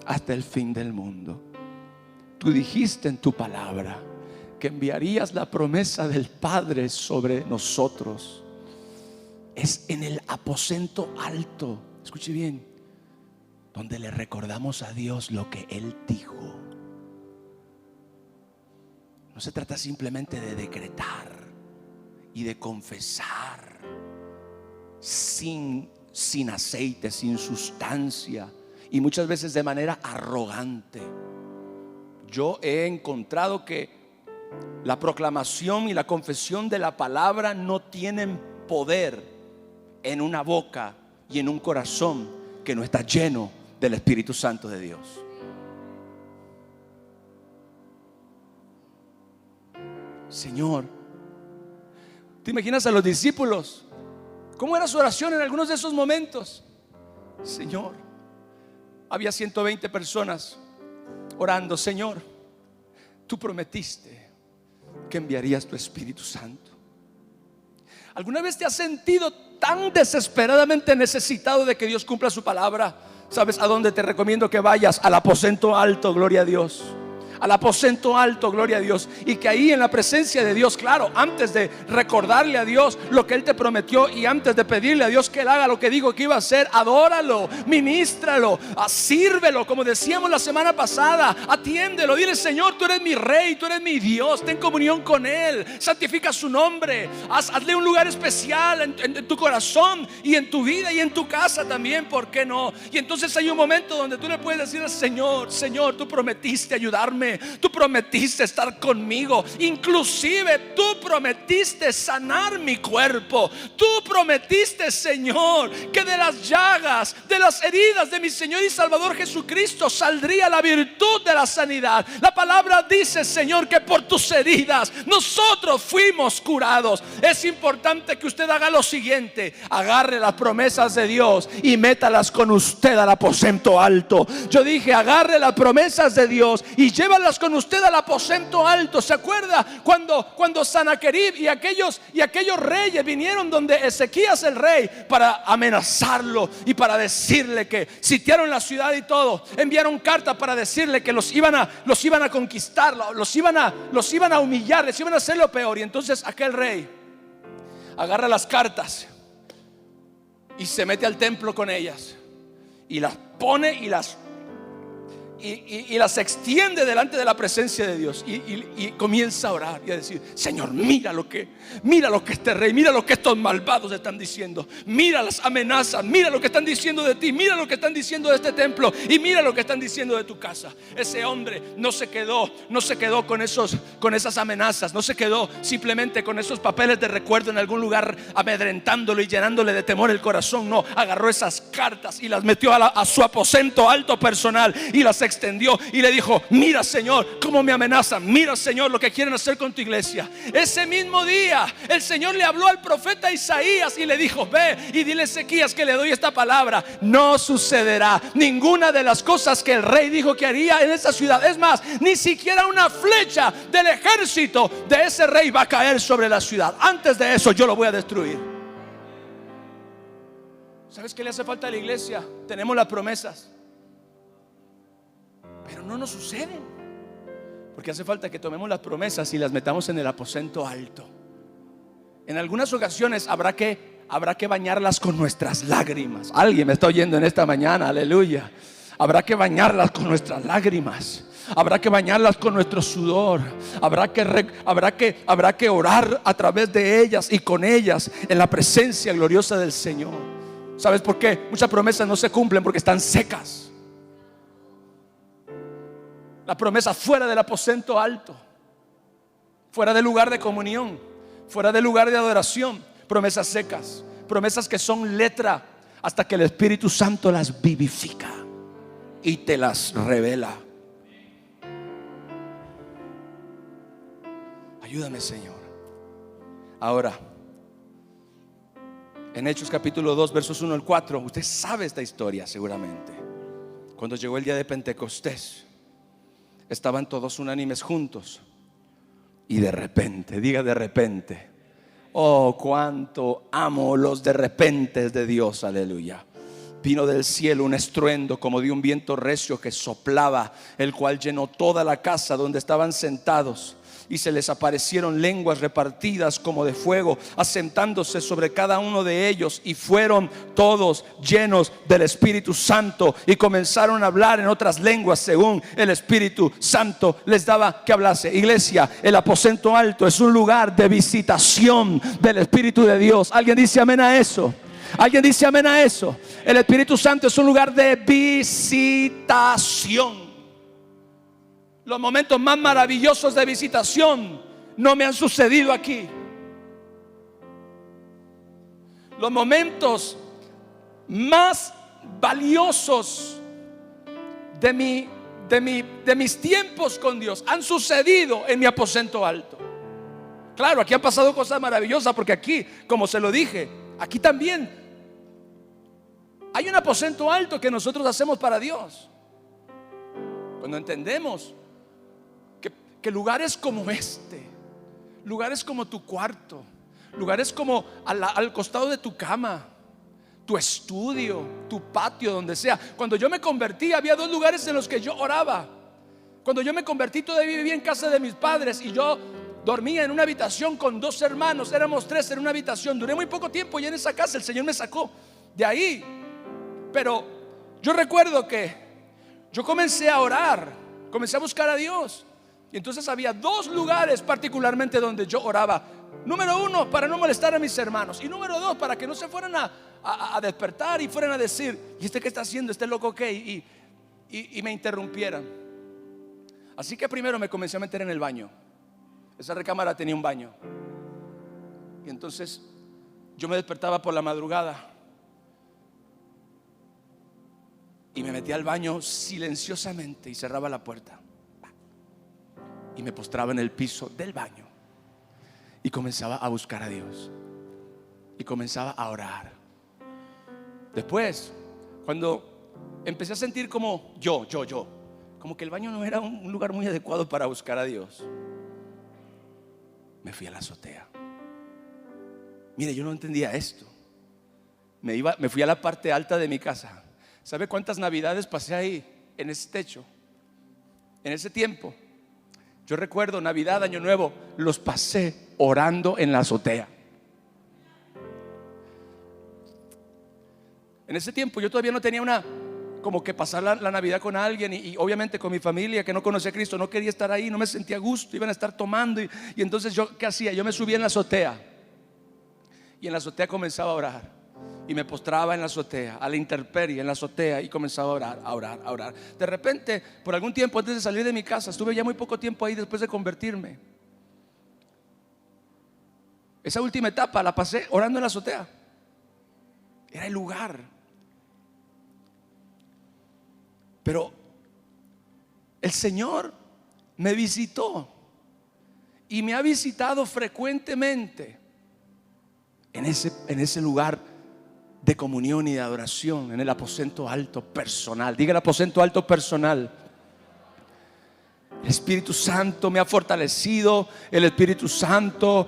hasta el fin del mundo. Tú dijiste en tu palabra que enviarías la promesa del Padre sobre nosotros. Es en el aposento alto, escuche bien, donde le recordamos a Dios lo que Él dijo. No se trata simplemente de decretar y de confesar sin aceite, sin sustancia, y muchas veces de manera arrogante. Yo he encontrado que la proclamación y la confesión de la palabra no tienen poder en una boca y en un corazón que no está lleno del Espíritu Santo de Dios. Señor, ¿te imaginas a los discípulos? ¿Cómo era su oración en algunos de esos momentos? Señor, había 120 personas orando: Señor, tú prometiste que enviarías tu Espíritu Santo. ¿Alguna vez te has sentido tan desesperadamente necesitado de que Dios cumpla su palabra? ¿Sabes a dónde te recomiendo que vayas? Al aposento alto, gloria a Dios. Al aposento alto, gloria a Dios. Y que ahí en la presencia de Dios, claro, antes de recordarle a Dios lo que Él te prometió y antes de pedirle a Dios que Él haga lo que dijo que iba a hacer, adóralo, ministralo, sírvelo, como decíamos la semana pasada. Atiéndelo, dile: Señor, tú eres mi Rey, tú eres mi Dios. Ten comunión con Él, santifica su nombre. Hazle un lugar especial en tu corazón y en tu vida y en tu casa también, ¿por qué no? Y entonces hay un momento donde tú le puedes decir al Señor: Señor, tú prometiste ayudarme, tú prometiste estar conmigo, inclusive tú prometiste sanar mi cuerpo. Tú prometiste, Señor, que de las llagas, de las heridas de mi Señor y Salvador Jesucristo saldría la virtud de la sanidad. La palabra dice, Señor, que por tus heridas nosotros fuimos curados. Es importante que usted haga lo siguiente: agarre las promesas de Dios y métalas con usted al aposento alto. Yo dije, agarre las promesas de Dios y llévalas con usted al aposento alto. ¿Se acuerda cuando Sanaquerib y aquellos reyes vinieron donde Ezequías el rey para amenazarlo y para decirle que sitiaron la ciudad y todo? Enviaron cartas para decirle que los iban a conquistar, los iban a humillar, les iban a hacer lo peor. Y entonces aquel rey agarra las cartas y se mete al templo con ellas y las pone y las y las extiende delante de la presencia de Dios y comienza a orar y a decir: Señor, mira lo que este rey, mira lo que estos malvados están diciendo, mira las amenazas, mira lo que están diciendo de ti, mira lo que están diciendo de este templo y mira lo que están diciendo de tu casa. Ese hombre no se quedó con esas amenazas, no se quedó simplemente con esos papeles de recuerdo en algún lugar amedrentándolo y llenándole de temor el corazón. No, agarró esas cartas y las metió a su aposento alto personal y las extendió y le dijo: mira, Señor, cómo me amenazan, mira, Señor, lo que quieren hacer con tu iglesia. Ese mismo día el Señor le habló al profeta Isaías y le dijo: ve y dile a Ezequías que le doy esta palabra: no sucederá ninguna de las cosas que el rey dijo que haría en esa ciudad. Es más, ni siquiera una flecha del ejército de ese rey va a caer sobre la ciudad. Antes de eso yo lo voy a destruir. ¿Sabes qué le hace falta a la iglesia? Tenemos las promesas, pero no nos suceden, porque hace falta que tomemos las promesas y las metamos en el aposento alto. En algunas ocasiones habrá que bañarlas con nuestras lágrimas. Alguien me está oyendo en esta mañana, aleluya. Habrá que bañarlas con nuestras lágrimas. Habrá que bañarlas con nuestro sudor. Habrá que orar a través de ellas y con ellas en la presencia gloriosa del Señor. ¿Sabes por qué? Muchas promesas no se cumplen porque están secas. La promesa fuera del aposento alto, fuera del lugar de comunión, fuera del lugar de adoración. Promesas secas, promesas que son letra, hasta que el Espíritu Santo las vivifica y te las revela. Ayúdame, Señor. Ahora, en Hechos capítulo 2 versos 1 al 4, usted sabe esta historia seguramente. Cuando llegó el día de Pentecostés, estaban todos unánimes juntos y de repente, diga de repente. Oh, cuánto amo los de repentes de Dios, aleluya. Vino del cielo un estruendo como de un viento recio que soplaba, el cual llenó toda la casa donde estaban sentados. Y se les aparecieron lenguas repartidas como de fuego, asentándose sobre cada uno de ellos. Y fueron todos llenos del Espíritu Santo y comenzaron a hablar en otras lenguas según el Espíritu Santo les daba que hablase. Iglesia, el aposento alto es un lugar de visitación del Espíritu de Dios. ¿Alguien dice amén a eso? ¿Alguien dice amén a eso? El Espíritu Santo es un lugar de visitación. Los momentos más maravillosos de visitación no me han sucedido aquí. Los momentos más valiosos de mis tiempos con Dios han sucedido en mi aposento alto. Claro, aquí han pasado cosas maravillosas, porque aquí, como se lo dije, aquí también hay un aposento alto que nosotros hacemos para Dios. Cuando entendemos que lugares como este, lugares como tu cuarto, lugares como al costado de tu cama, tu estudio, tu patio, donde sea. Cuando yo me convertí, había dos lugares en los que yo oraba. Cuando yo me convertí, todavía vivía en casa de mis padres y yo dormía en una habitación con dos hermanos. Éramos tres en una habitación. Duré muy poco tiempo y en esa casa el Señor me sacó de ahí. Pero yo recuerdo que yo comencé a orar, comencé a buscar a Dios. Y entonces había dos lugares particularmente donde yo oraba. Número uno, para no molestar a mis hermanos. Y número dos, para que no se fueran a despertar y fueran a decir: ¿y este qué está haciendo? ¿Este loco qué? Y me interrumpieran. Así que primero me comencé a meter en el baño. Esa recámara tenía un baño. Y entonces yo me despertaba por la madrugada y me metía al baño silenciosamente y cerraba la puerta. Y me postraba en el piso del baño y comenzaba a buscar a Dios y comenzaba a orar. Después, cuando empecé a sentir como como que el baño no era un lugar muy adecuado para buscar a Dios, me fui a la azotea. Mire, yo no entendía esto. Me fui a la parte alta de mi casa. ¿Sabe cuántas navidades pasé ahí, en ese techo? En ese tiempo, yo recuerdo Navidad, Año Nuevo, los pasé orando en la azotea. En ese tiempo yo todavía no tenía como que pasar la Navidad con alguien y obviamente con mi familia que no conocía a Cristo. No quería estar ahí, no me sentía a gusto, iban a estar tomando y entonces yo, ¿qué hacía? Yo me subía en la azotea y en la azotea comenzaba a orar y me postraba en la azotea, a la intemperie en la azotea, y comenzaba a orar. De repente, por algún tiempo antes de salir de mi casa, estuve ya muy poco tiempo ahí después de convertirme. Esa última etapa la pasé orando en la azotea. Era el lugar. Pero el Señor me visitó y me ha visitado frecuentemente en ese lugar de comunión y de adoración, en el aposento alto personal. Diga el aposento alto personal. El Espíritu Santo me ha fortalecido. El Espíritu Santo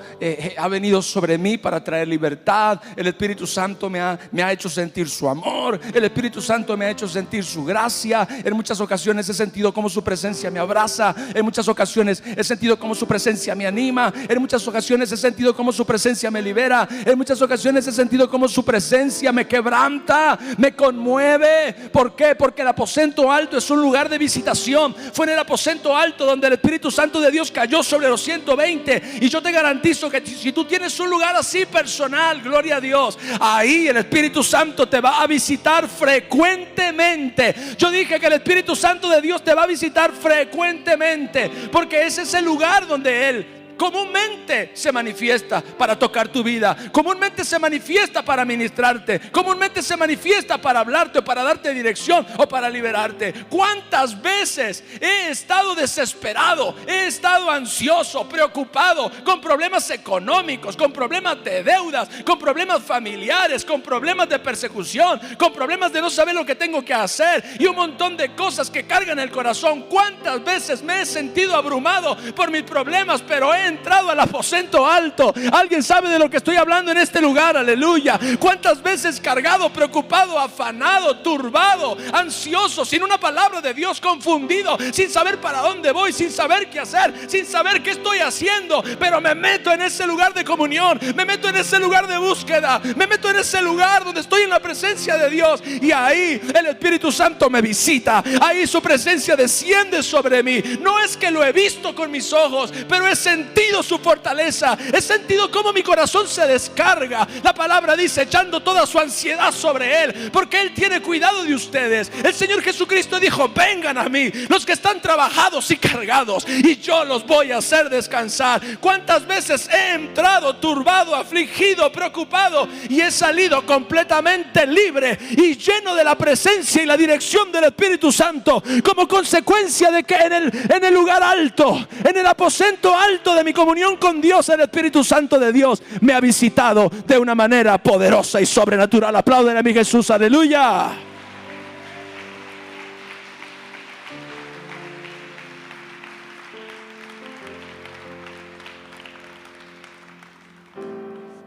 ha venido sobre mí para traer libertad. El Espíritu Santo me ha hecho sentir su amor. El Espíritu Santo me ha hecho sentir su gracia. En muchas ocasiones he sentido como su presencia me abraza. En muchas ocasiones he sentido como su presencia me anima. En muchas ocasiones he sentido como su presencia me libera. En muchas ocasiones he sentido como su presencia me quebranta, me conmueve. ¿Por qué? Porque el aposento alto es un lugar de visitación. Fue en el aposento alto donde el Espíritu Santo de Dios cayó sobre los 120. Y yo te garantizo que si tú tienes un lugar así personal, gloria a Dios, ahí el Espíritu Santo te va a visitar frecuentemente. Yo dije que el Espíritu Santo de Dios te va a visitar frecuentemente, porque ese es el lugar donde Él comúnmente se manifiesta para tocar tu vida, comúnmente se manifiesta para ministrarte, comúnmente se manifiesta para hablarte o para darte dirección o para liberarte. ¿Cuántas veces he estado desesperado, he estado ansioso, preocupado, con problemas económicos, con problemas de deudas, con problemas familiares, con problemas de persecución, con problemas de no saber lo que tengo que hacer y un montón de cosas que cargan el corazón? ¿Cuántas veces me he sentido abrumado por mis problemas, pero he entrado al aposento alto? Alguien sabe de lo que estoy hablando en este lugar, aleluya. ¿Cuántas veces cargado, preocupado, afanado, turbado, ansioso, sin una palabra de Dios, confundido, sin saber para dónde voy, sin saber qué hacer, sin saber qué estoy haciendo? Pero me meto en ese lugar de comunión, me meto en ese lugar de búsqueda, me meto en ese lugar donde estoy en la presencia de Dios, y ahí el Espíritu Santo me visita, ahí su presencia desciende sobre mí. No es que lo he visto con mis ojos, pero he sentido su fortaleza, he sentido cómo mi corazón se descarga. La palabra dice, echando toda su ansiedad sobre Él, porque Él tiene cuidado de ustedes. El Señor Jesucristo dijo, vengan a mí los que están trabajados y cargados, y yo los voy a hacer descansar. ¿Cuántas veces he entrado turbado, afligido, preocupado, y he salido completamente libre y lleno de la presencia y la dirección del Espíritu Santo, como consecuencia de que en el lugar alto, en el aposento alto de mi comunión con Dios, el Espíritu Santo de Dios me ha visitado de una manera poderosa y sobrenatural? Aplauden a mi Jesús, aleluya.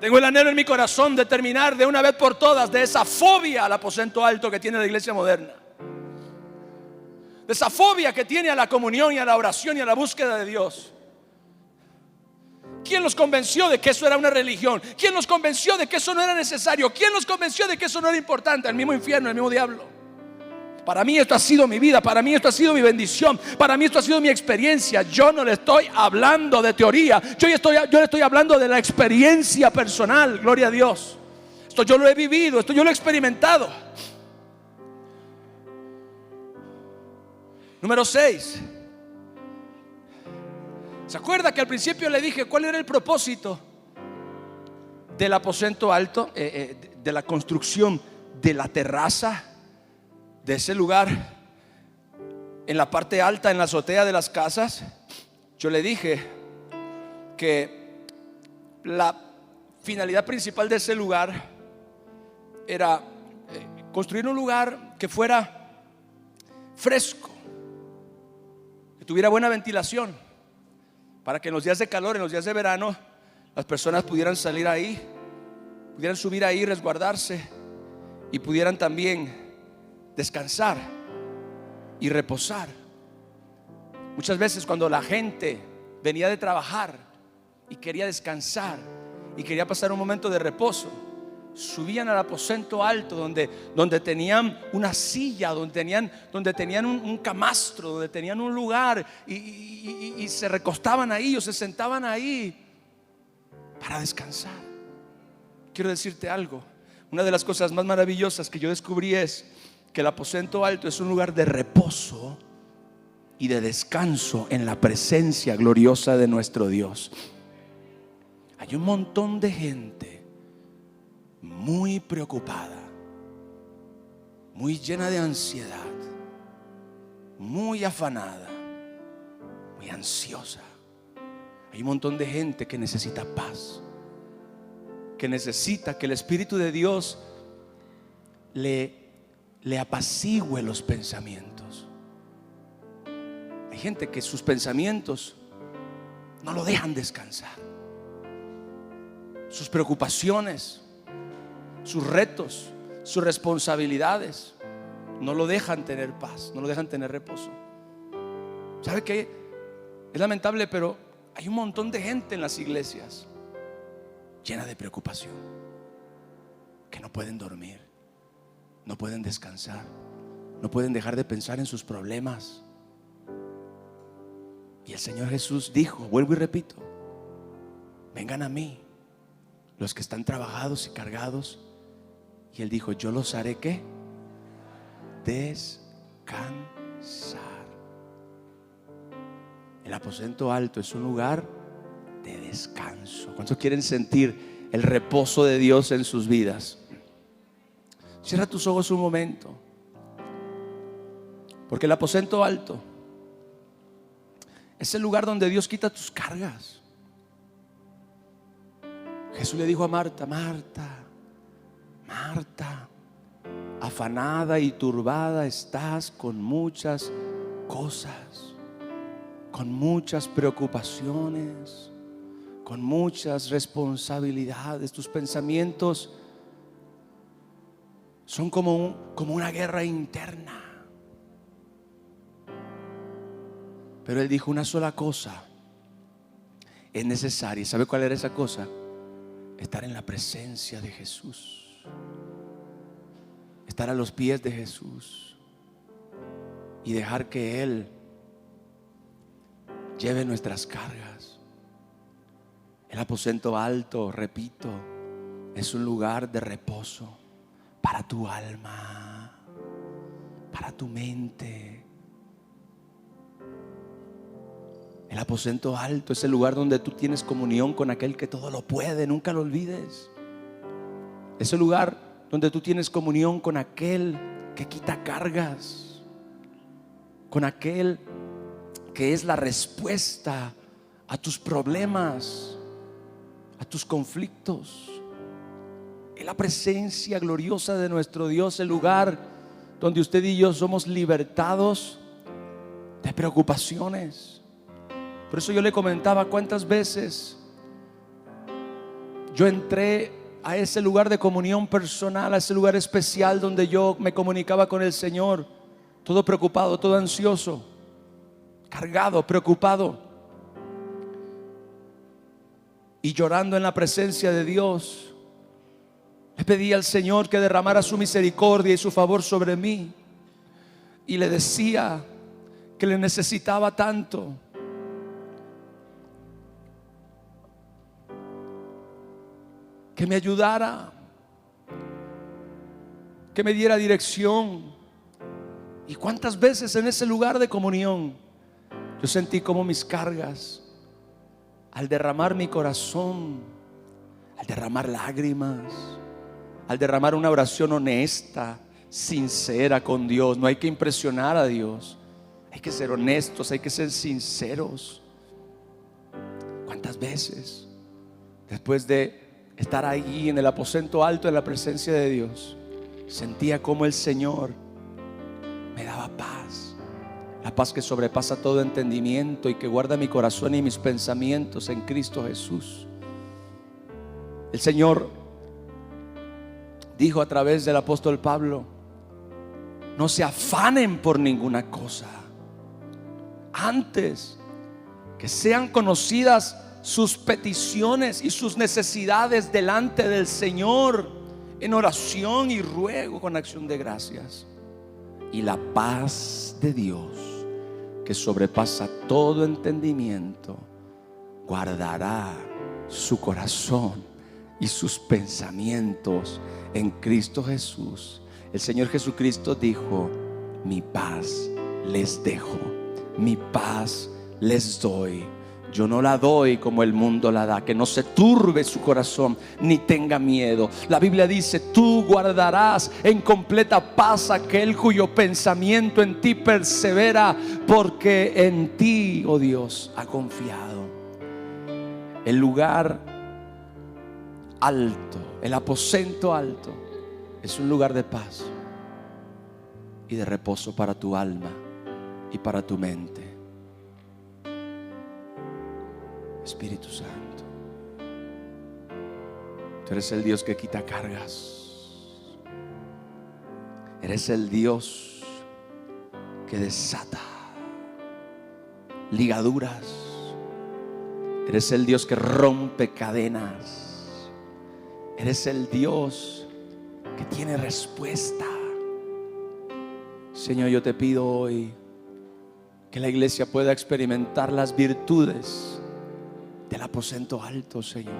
Tengo el anhelo en mi corazón de terminar de una vez por todas de esa fobia al aposento alto que tiene la iglesia moderna, de esa fobia que tiene a la comunión y a la oración y a la búsqueda de Dios. ¿Quién los convenció de que eso era una religión? ¿Quién los convenció de que eso no era necesario? ¿Quién los convenció de que eso no era importante? El mismo infierno, el mismo diablo. Para mí esto ha sido mi vida, para mí esto ha sido mi bendición, para mí esto ha sido mi experiencia. Yo no le estoy hablando de teoría, yo le estoy hablando de la experiencia personal, gloria a Dios. Esto yo lo he vivido, esto yo lo he experimentado. Número 6. ¿Se acuerda que al principio le dije cuál era el propósito del aposento alto, de la construcción de la terraza, de ese lugar en la parte alta, en la azotea de las casas? Yo le dije que la finalidad principal de ese lugar era construir un lugar que fuera fresco, que tuviera buena ventilación, para que en los días de calor, en los días de verano, las personas pudieran salir ahí, pudieran subir ahí, resguardarse, y pudieran también descansar y reposar. Muchas veces cuando la gente venía de trabajar y quería descansar y quería pasar un momento de reposo, subían al aposento alto, donde tenían una silla, donde tenían un camastro, donde tenían un lugar, y se recostaban ahí o se sentaban ahí para descansar. Quiero decirte algo. Una de las cosas más maravillosas que yo descubrí es que el aposento alto es un lugar de reposo y de descanso en la presencia gloriosa de nuestro Dios. Hay un montón de gente muy preocupada, muy llena de ansiedad, muy afanada, muy ansiosa. Hay un montón de gente que necesita paz, que necesita que el Espíritu de Dios le apacigüe los pensamientos. Hay gente que sus pensamientos no lo dejan descansar. Sus preocupaciones, sus retos, sus responsabilidades no lo dejan tener paz, no lo dejan tener reposo. ¿Sabe qué? Es lamentable, pero hay un montón de gente en las iglesias llena de preocupación, que no pueden dormir, no pueden descansar, no pueden dejar de pensar en sus problemas. Y el Señor Jesús dijo, vuelvo y repito, vengan a mí los que están trabajados y cargados. Y Él dijo, yo los haré ¿qué? Descansar. El aposento alto es un lugar de descanso. ¿Cuántos quieren sentir el reposo de Dios en sus vidas? Cierra tus ojos un momento, porque el aposento alto es el lugar donde Dios quita tus cargas. Jesús le dijo a Marta, Marta, Marta, afanada y turbada estás con muchas cosas, con muchas preocupaciones, con muchas responsabilidades. Tus pensamientos son como una guerra interna. Pero Él dijo una sola cosa es necesaria. ¿Y sabe cuál era esa cosa? Estar en la presencia de Jesús, estar a los pies de Jesús y dejar que Él lleve nuestras cargas. El aposento alto, repito, es un lugar de reposo para tu alma, para tu mente. El aposento alto es el lugar donde tú tienes comunión con aquel que todo lo puede, nunca lo olvides. Es el lugar donde tú tienes comunión con aquel que quita cargas, con aquel que es la respuesta a tus problemas, a tus conflictos. Es la presencia gloriosa de nuestro Dios, el lugar donde usted y yo somos libertados de preocupaciones. Por eso yo le comentaba cuántas veces yo entré a ese lugar de comunión personal, a ese lugar especial donde yo me comunicaba con el Señor, todo preocupado, todo ansioso, cargado, preocupado, y llorando en la presencia de Dios. Le pedí al Señor que derramara su misericordia y su favor sobre mí, y le decía que le necesitaba tanto. Que me ayudara, que me diera dirección. Y cuántas veces en ese lugar de comunión yo sentí como mis cargas, al derramar mi corazón, al derramar lágrimas, al derramar una oración honesta, sincera con Dios. No hay que impresionar a Dios, hay que ser honestos, hay que ser sinceros. ¿Cuántas veces después de estar ahí en el aposento alto de la presencia de Dios, sentía como el Señor me daba paz, la paz que sobrepasa todo entendimiento y que guarda mi corazón y mis pensamientos en Cristo Jesús? El Señor dijo a través del apóstol Pablo: no se afanen por ninguna cosa, antes que sean conocidas sus peticiones y sus necesidades delante del Señor en oración y ruego con acción de gracias. Y la paz de Dios, que sobrepasa todo entendimiento, guardará su corazón y sus pensamientos en Cristo Jesús. El Señor Jesucristo dijo: mi paz les dejo, mi paz les doy. Yo no la doy como el mundo la da. Que no se turbe su corazón ni tenga miedo. La Biblia dice: tú guardarás en completa paz aquel cuyo pensamiento en ti persevera, porque en ti, oh Dios, ha confiado. El lugar alto, el aposento alto, es un lugar de paz y de reposo para tu alma y para tu mente. Espíritu Santo, tú eres el Dios que quita cargas. Eres el Dios que desata ligaduras. Eres el Dios que rompe cadenas. Eres el Dios que tiene respuesta. Señor, yo te pido hoy que la iglesia pueda experimentar las virtudes del aposento alto, Señor,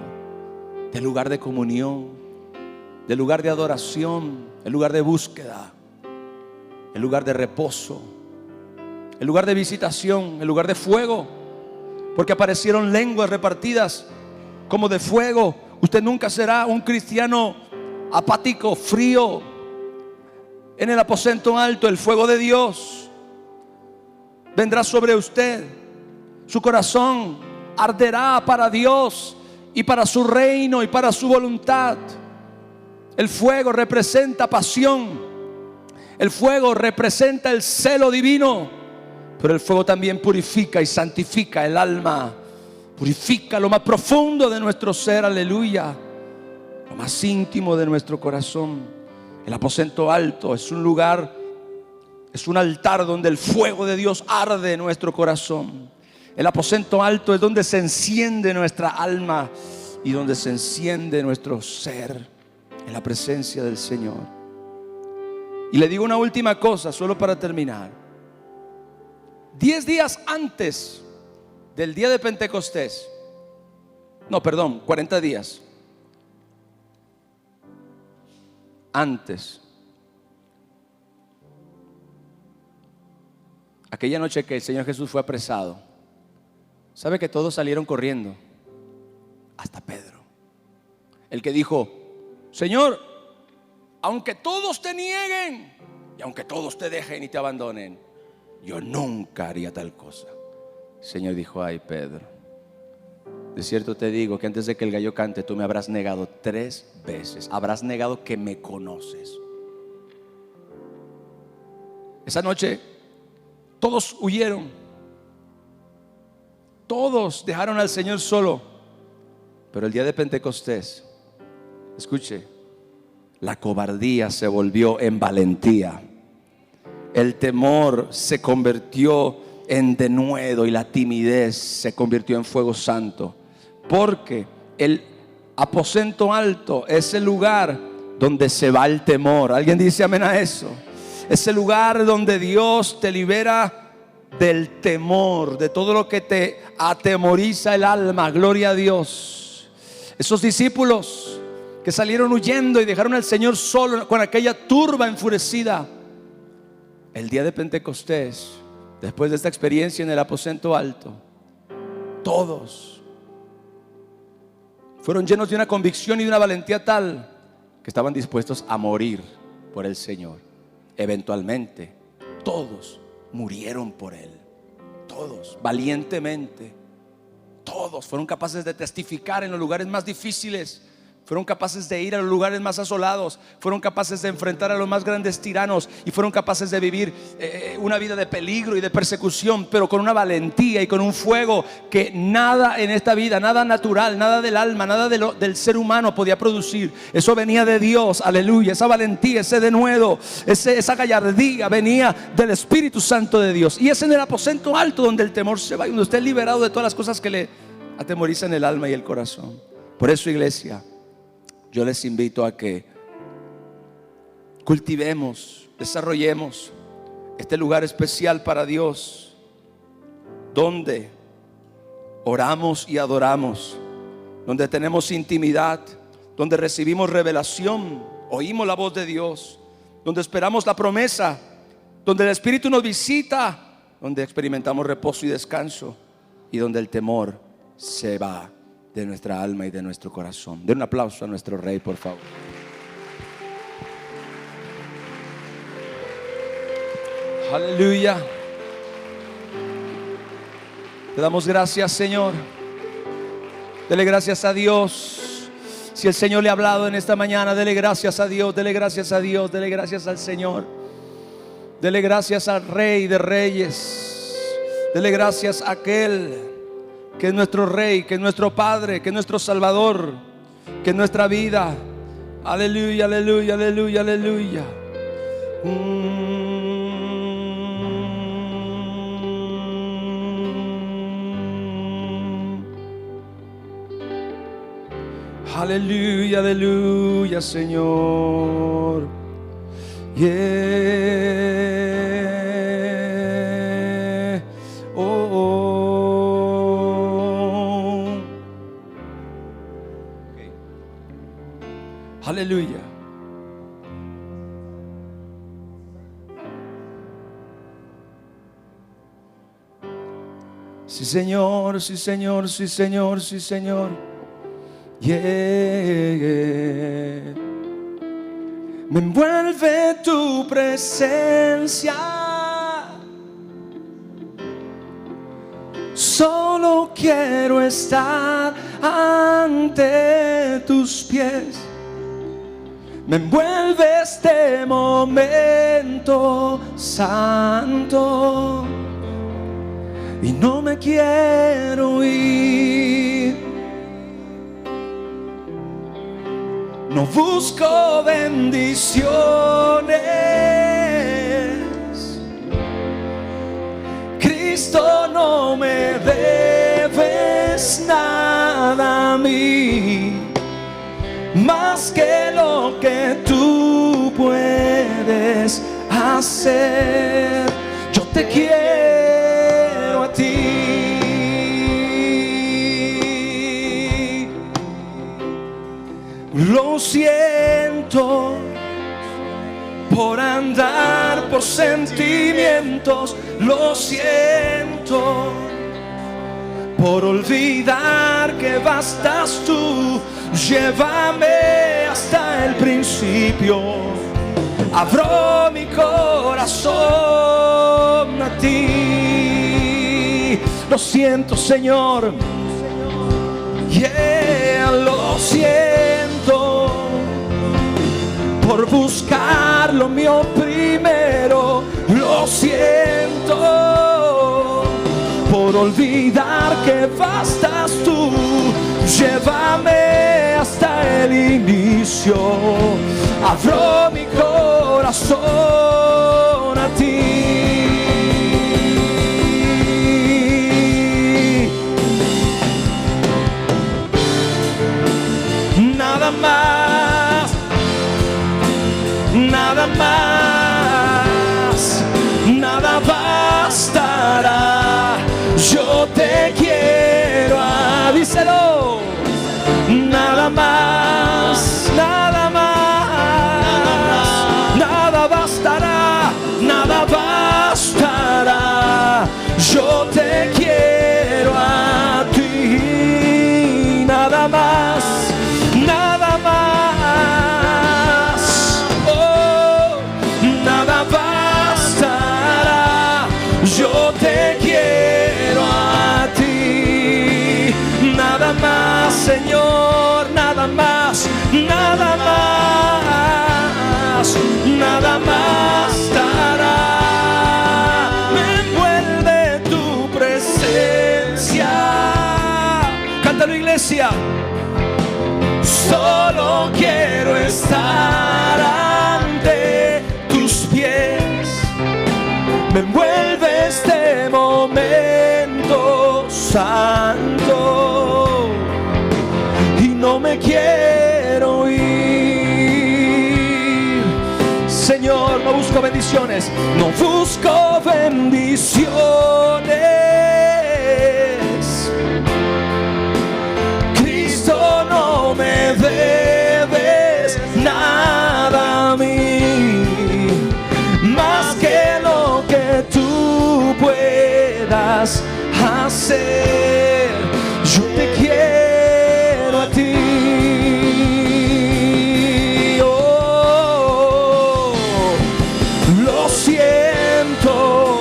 del lugar de comunión, del lugar de adoración, el lugar de búsqueda, el lugar de reposo, el lugar de visitación, el lugar de fuego, porque aparecieron lenguas repartidas como de fuego. Usted nunca será un cristiano apático, frío. En el aposento alto, el fuego de Dios vendrá sobre usted. Su corazón arderá para Dios y para su reino y para su voluntad. El fuego representa pasión. El fuego representa el celo divino. Pero el fuego también purifica y santifica el alma. Purifica lo más profundo de nuestro ser, aleluya, lo más íntimo de nuestro corazón. El aposento alto es un lugar, es un altar donde el fuego de Dios arde en nuestro corazón. El aposento alto es donde se enciende nuestra alma y donde se enciende nuestro ser en la presencia del Señor. Y le digo una última cosa, solo para terminar. 10 días antes del día de Pentecostés, 40 días antes, aquella noche que el Señor Jesús fue apresado, ¿sabe que todos salieron corriendo? Hasta Pedro, el que dijo: Señor, aunque todos te nieguen y aunque todos te dejen y te abandonen, yo nunca haría tal cosa. El Señor dijo: ay, Pedro, de cierto te digo que antes de que el gallo cante, tú me habrás negado 3 veces. Habrás negado que me conoces. Esa noche todos huyeron. Todos dejaron al Señor solo. Pero el día de Pentecostés, escuche, la cobardía se volvió en valentía. El temor se convirtió en denuedo y la timidez se convirtió en fuego santo. Porque el aposento alto es el lugar donde se va el temor. ¿Alguien dice amén a eso? Es el lugar donde Dios te libera del temor, de todo lo que te atemoriza el alma. Gloria a Dios. Esos discípulos que salieron huyendo y dejaron al Señor solo con aquella turba enfurecida, el día de Pentecostés, después de esta experiencia en el aposento alto, todos fueron llenos de una convicción y de una valentía tal que estaban dispuestos a morir por el Señor. Eventualmente todos murieron por Él. Todos, valientemente. Todos fueron capaces de testificar en los lugares más difíciles. Fueron capaces de ir a los lugares más asolados. Fueron capaces de enfrentar a los más grandes tiranos. Y fueron capaces de vivir una vida de peligro y de persecución, pero con una valentía y con un fuego que nada en esta vida, nada natural, nada del alma, nada del ser humano podía producir. Eso venía de Dios, aleluya. Esa valentía, ese denuedo, esa gallardía venía del Espíritu Santo de Dios. Y es en el aposento alto donde el temor se va y donde usted es liberado de todas las cosas que le atemorizan el alma y el corazón. Por eso, iglesia, yo les invito a que cultivemos, desarrollemos este lugar especial para Dios, donde oramos y adoramos, donde tenemos intimidad, donde recibimos revelación, oímos la voz de Dios, donde esperamos la promesa, donde el Espíritu nos visita, donde experimentamos reposo y descanso, y donde el temor se va de nuestra alma y de nuestro corazón. Den un aplauso a nuestro Rey, por favor. Aleluya. Te damos gracias, Señor. Dele gracias a Dios. Si el Señor le ha hablado en esta mañana, dele gracias a Dios, dele gracias a Dios, dele gracias al Señor. Dele gracias al Rey de Reyes. Dele gracias a aquel que es nuestro Rey, que es nuestro Padre, que es nuestro Salvador, que es nuestra vida. Aleluya, aleluya, aleluya, aleluya. Aleluya, aleluya, Señor. Yeah. Oh, oh. Okay. Aleluya. Sí, Señor, sí, Señor, sí, Señor, sí, Señor. Yeah. Me envuelve tu presencia. Solo quiero estar ante tus pies. Me envuelve este momento santo y no me quiero ir. No busco bendiciones. Cristo, no me debes nada a mí, más que lo que tú puedes hacer. Yo te quiero a ti. Lo siento por andar por sentimientos. Lo siento por olvidar que bastas tú. Llévame hasta el principio. Abro mi corazón a ti. Lo siento, Señor. Yeah, lo siento por buscar lo mío primero. Lo siento por olvidar que bastas tú. Llévame hasta el inicio. Abro mi corazón a ti. Nada más, nada más, nada bastará. Yo te quiero, díselo. Nada más, nada más, nada bastará, nada bastará. Yo te quiero a ti. Nada más, nada más, oh, nada bastará. Yo te quiero a ti. Nada más, Señor, nada más, nada más, nada bastará. Me envuelve tu presencia. Cántalo, iglesia. Solo quiero estar ante tus pies. Me envuelve este momento santo y no me quiero ir. busco bendiciones, no busco bendiciones. Cristo, no me debes nada a mí, más que lo que tú puedas hacer. Yo te quiero a ti. Oh, lo siento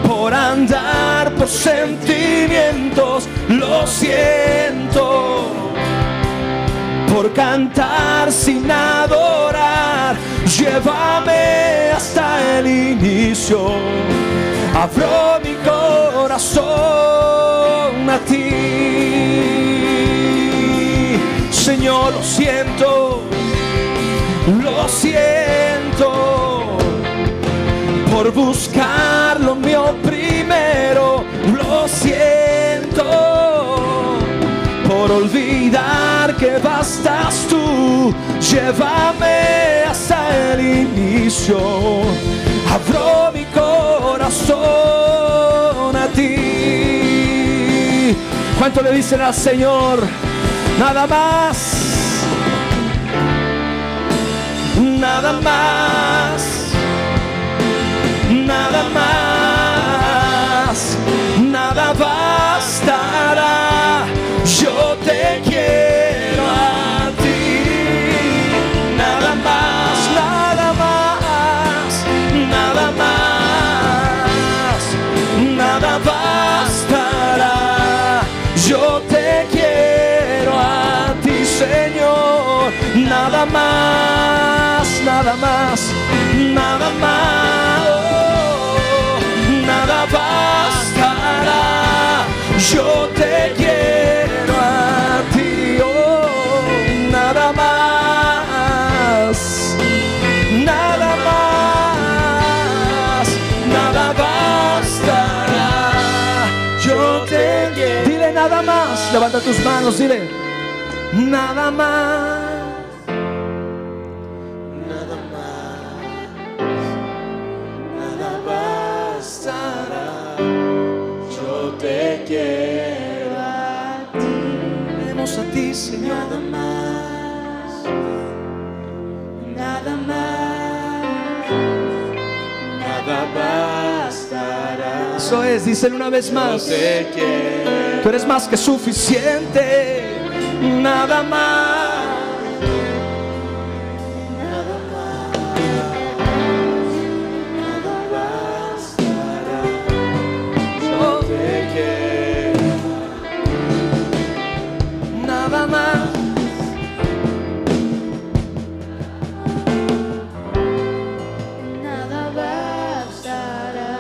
por andar por sentimientos, lo siento por cantar sin adorar. Llévame hasta el inicio, abro mi corazón a ti. Señor, lo siento por buscar lo mío primero. Lo siento por olvidar que bastas tú. Llévame hasta el inicio, abro mi corazón a ti. ¿Cuánto le dicen al Señor? Nada más, nada más, nada más, nada bastará. Yo te quiero a ti. Nada más, nada más, nada más, nada bastará. Yo te quiero a ti, Señor. Nada más, nada más, nada más, oh, nada bastará. Yo te quiero a ti, oh, nada más, nada más, nada bastará. Yo te quiero. Dile nada más, levanta tus manos, dile nada más. Quiero a ti, venimos a ti, Señor. Nada más, nada más, nada bastará. Eso es, díselo una vez más. Tú eres más que suficiente. Nada más, nada más, nada bastará. Yo te quiero. Nada más, nada bastará.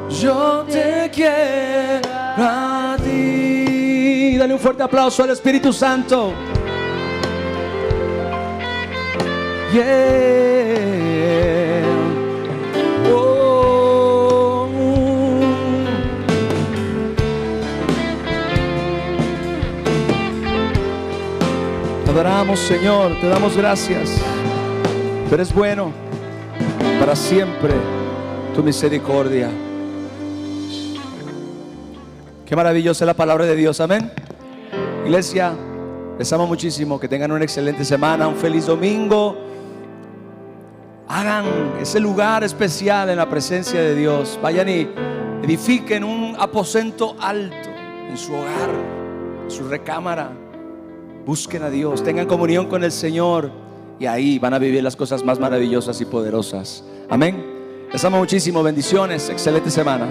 Yo te quiero a ti. Dale un fuerte aplauso al Espíritu Santo. Yeah. Oh. Te adoramos, Señor, te damos gracias. Tú eres bueno, para siempre tu misericordia. Qué maravillosa es la palabra de Dios, amén. Iglesia, les amo muchísimo, que tengan una excelente semana, un feliz domingo. Hagan ese lugar especial en la presencia de Dios. Vayan y edifiquen un aposento alto en su hogar, en su recámara. Busquen a Dios, tengan comunión con el Señor, y ahí van a vivir las cosas más maravillosas y poderosas. Amén. Les amo muchísimo, bendiciones, excelente semana.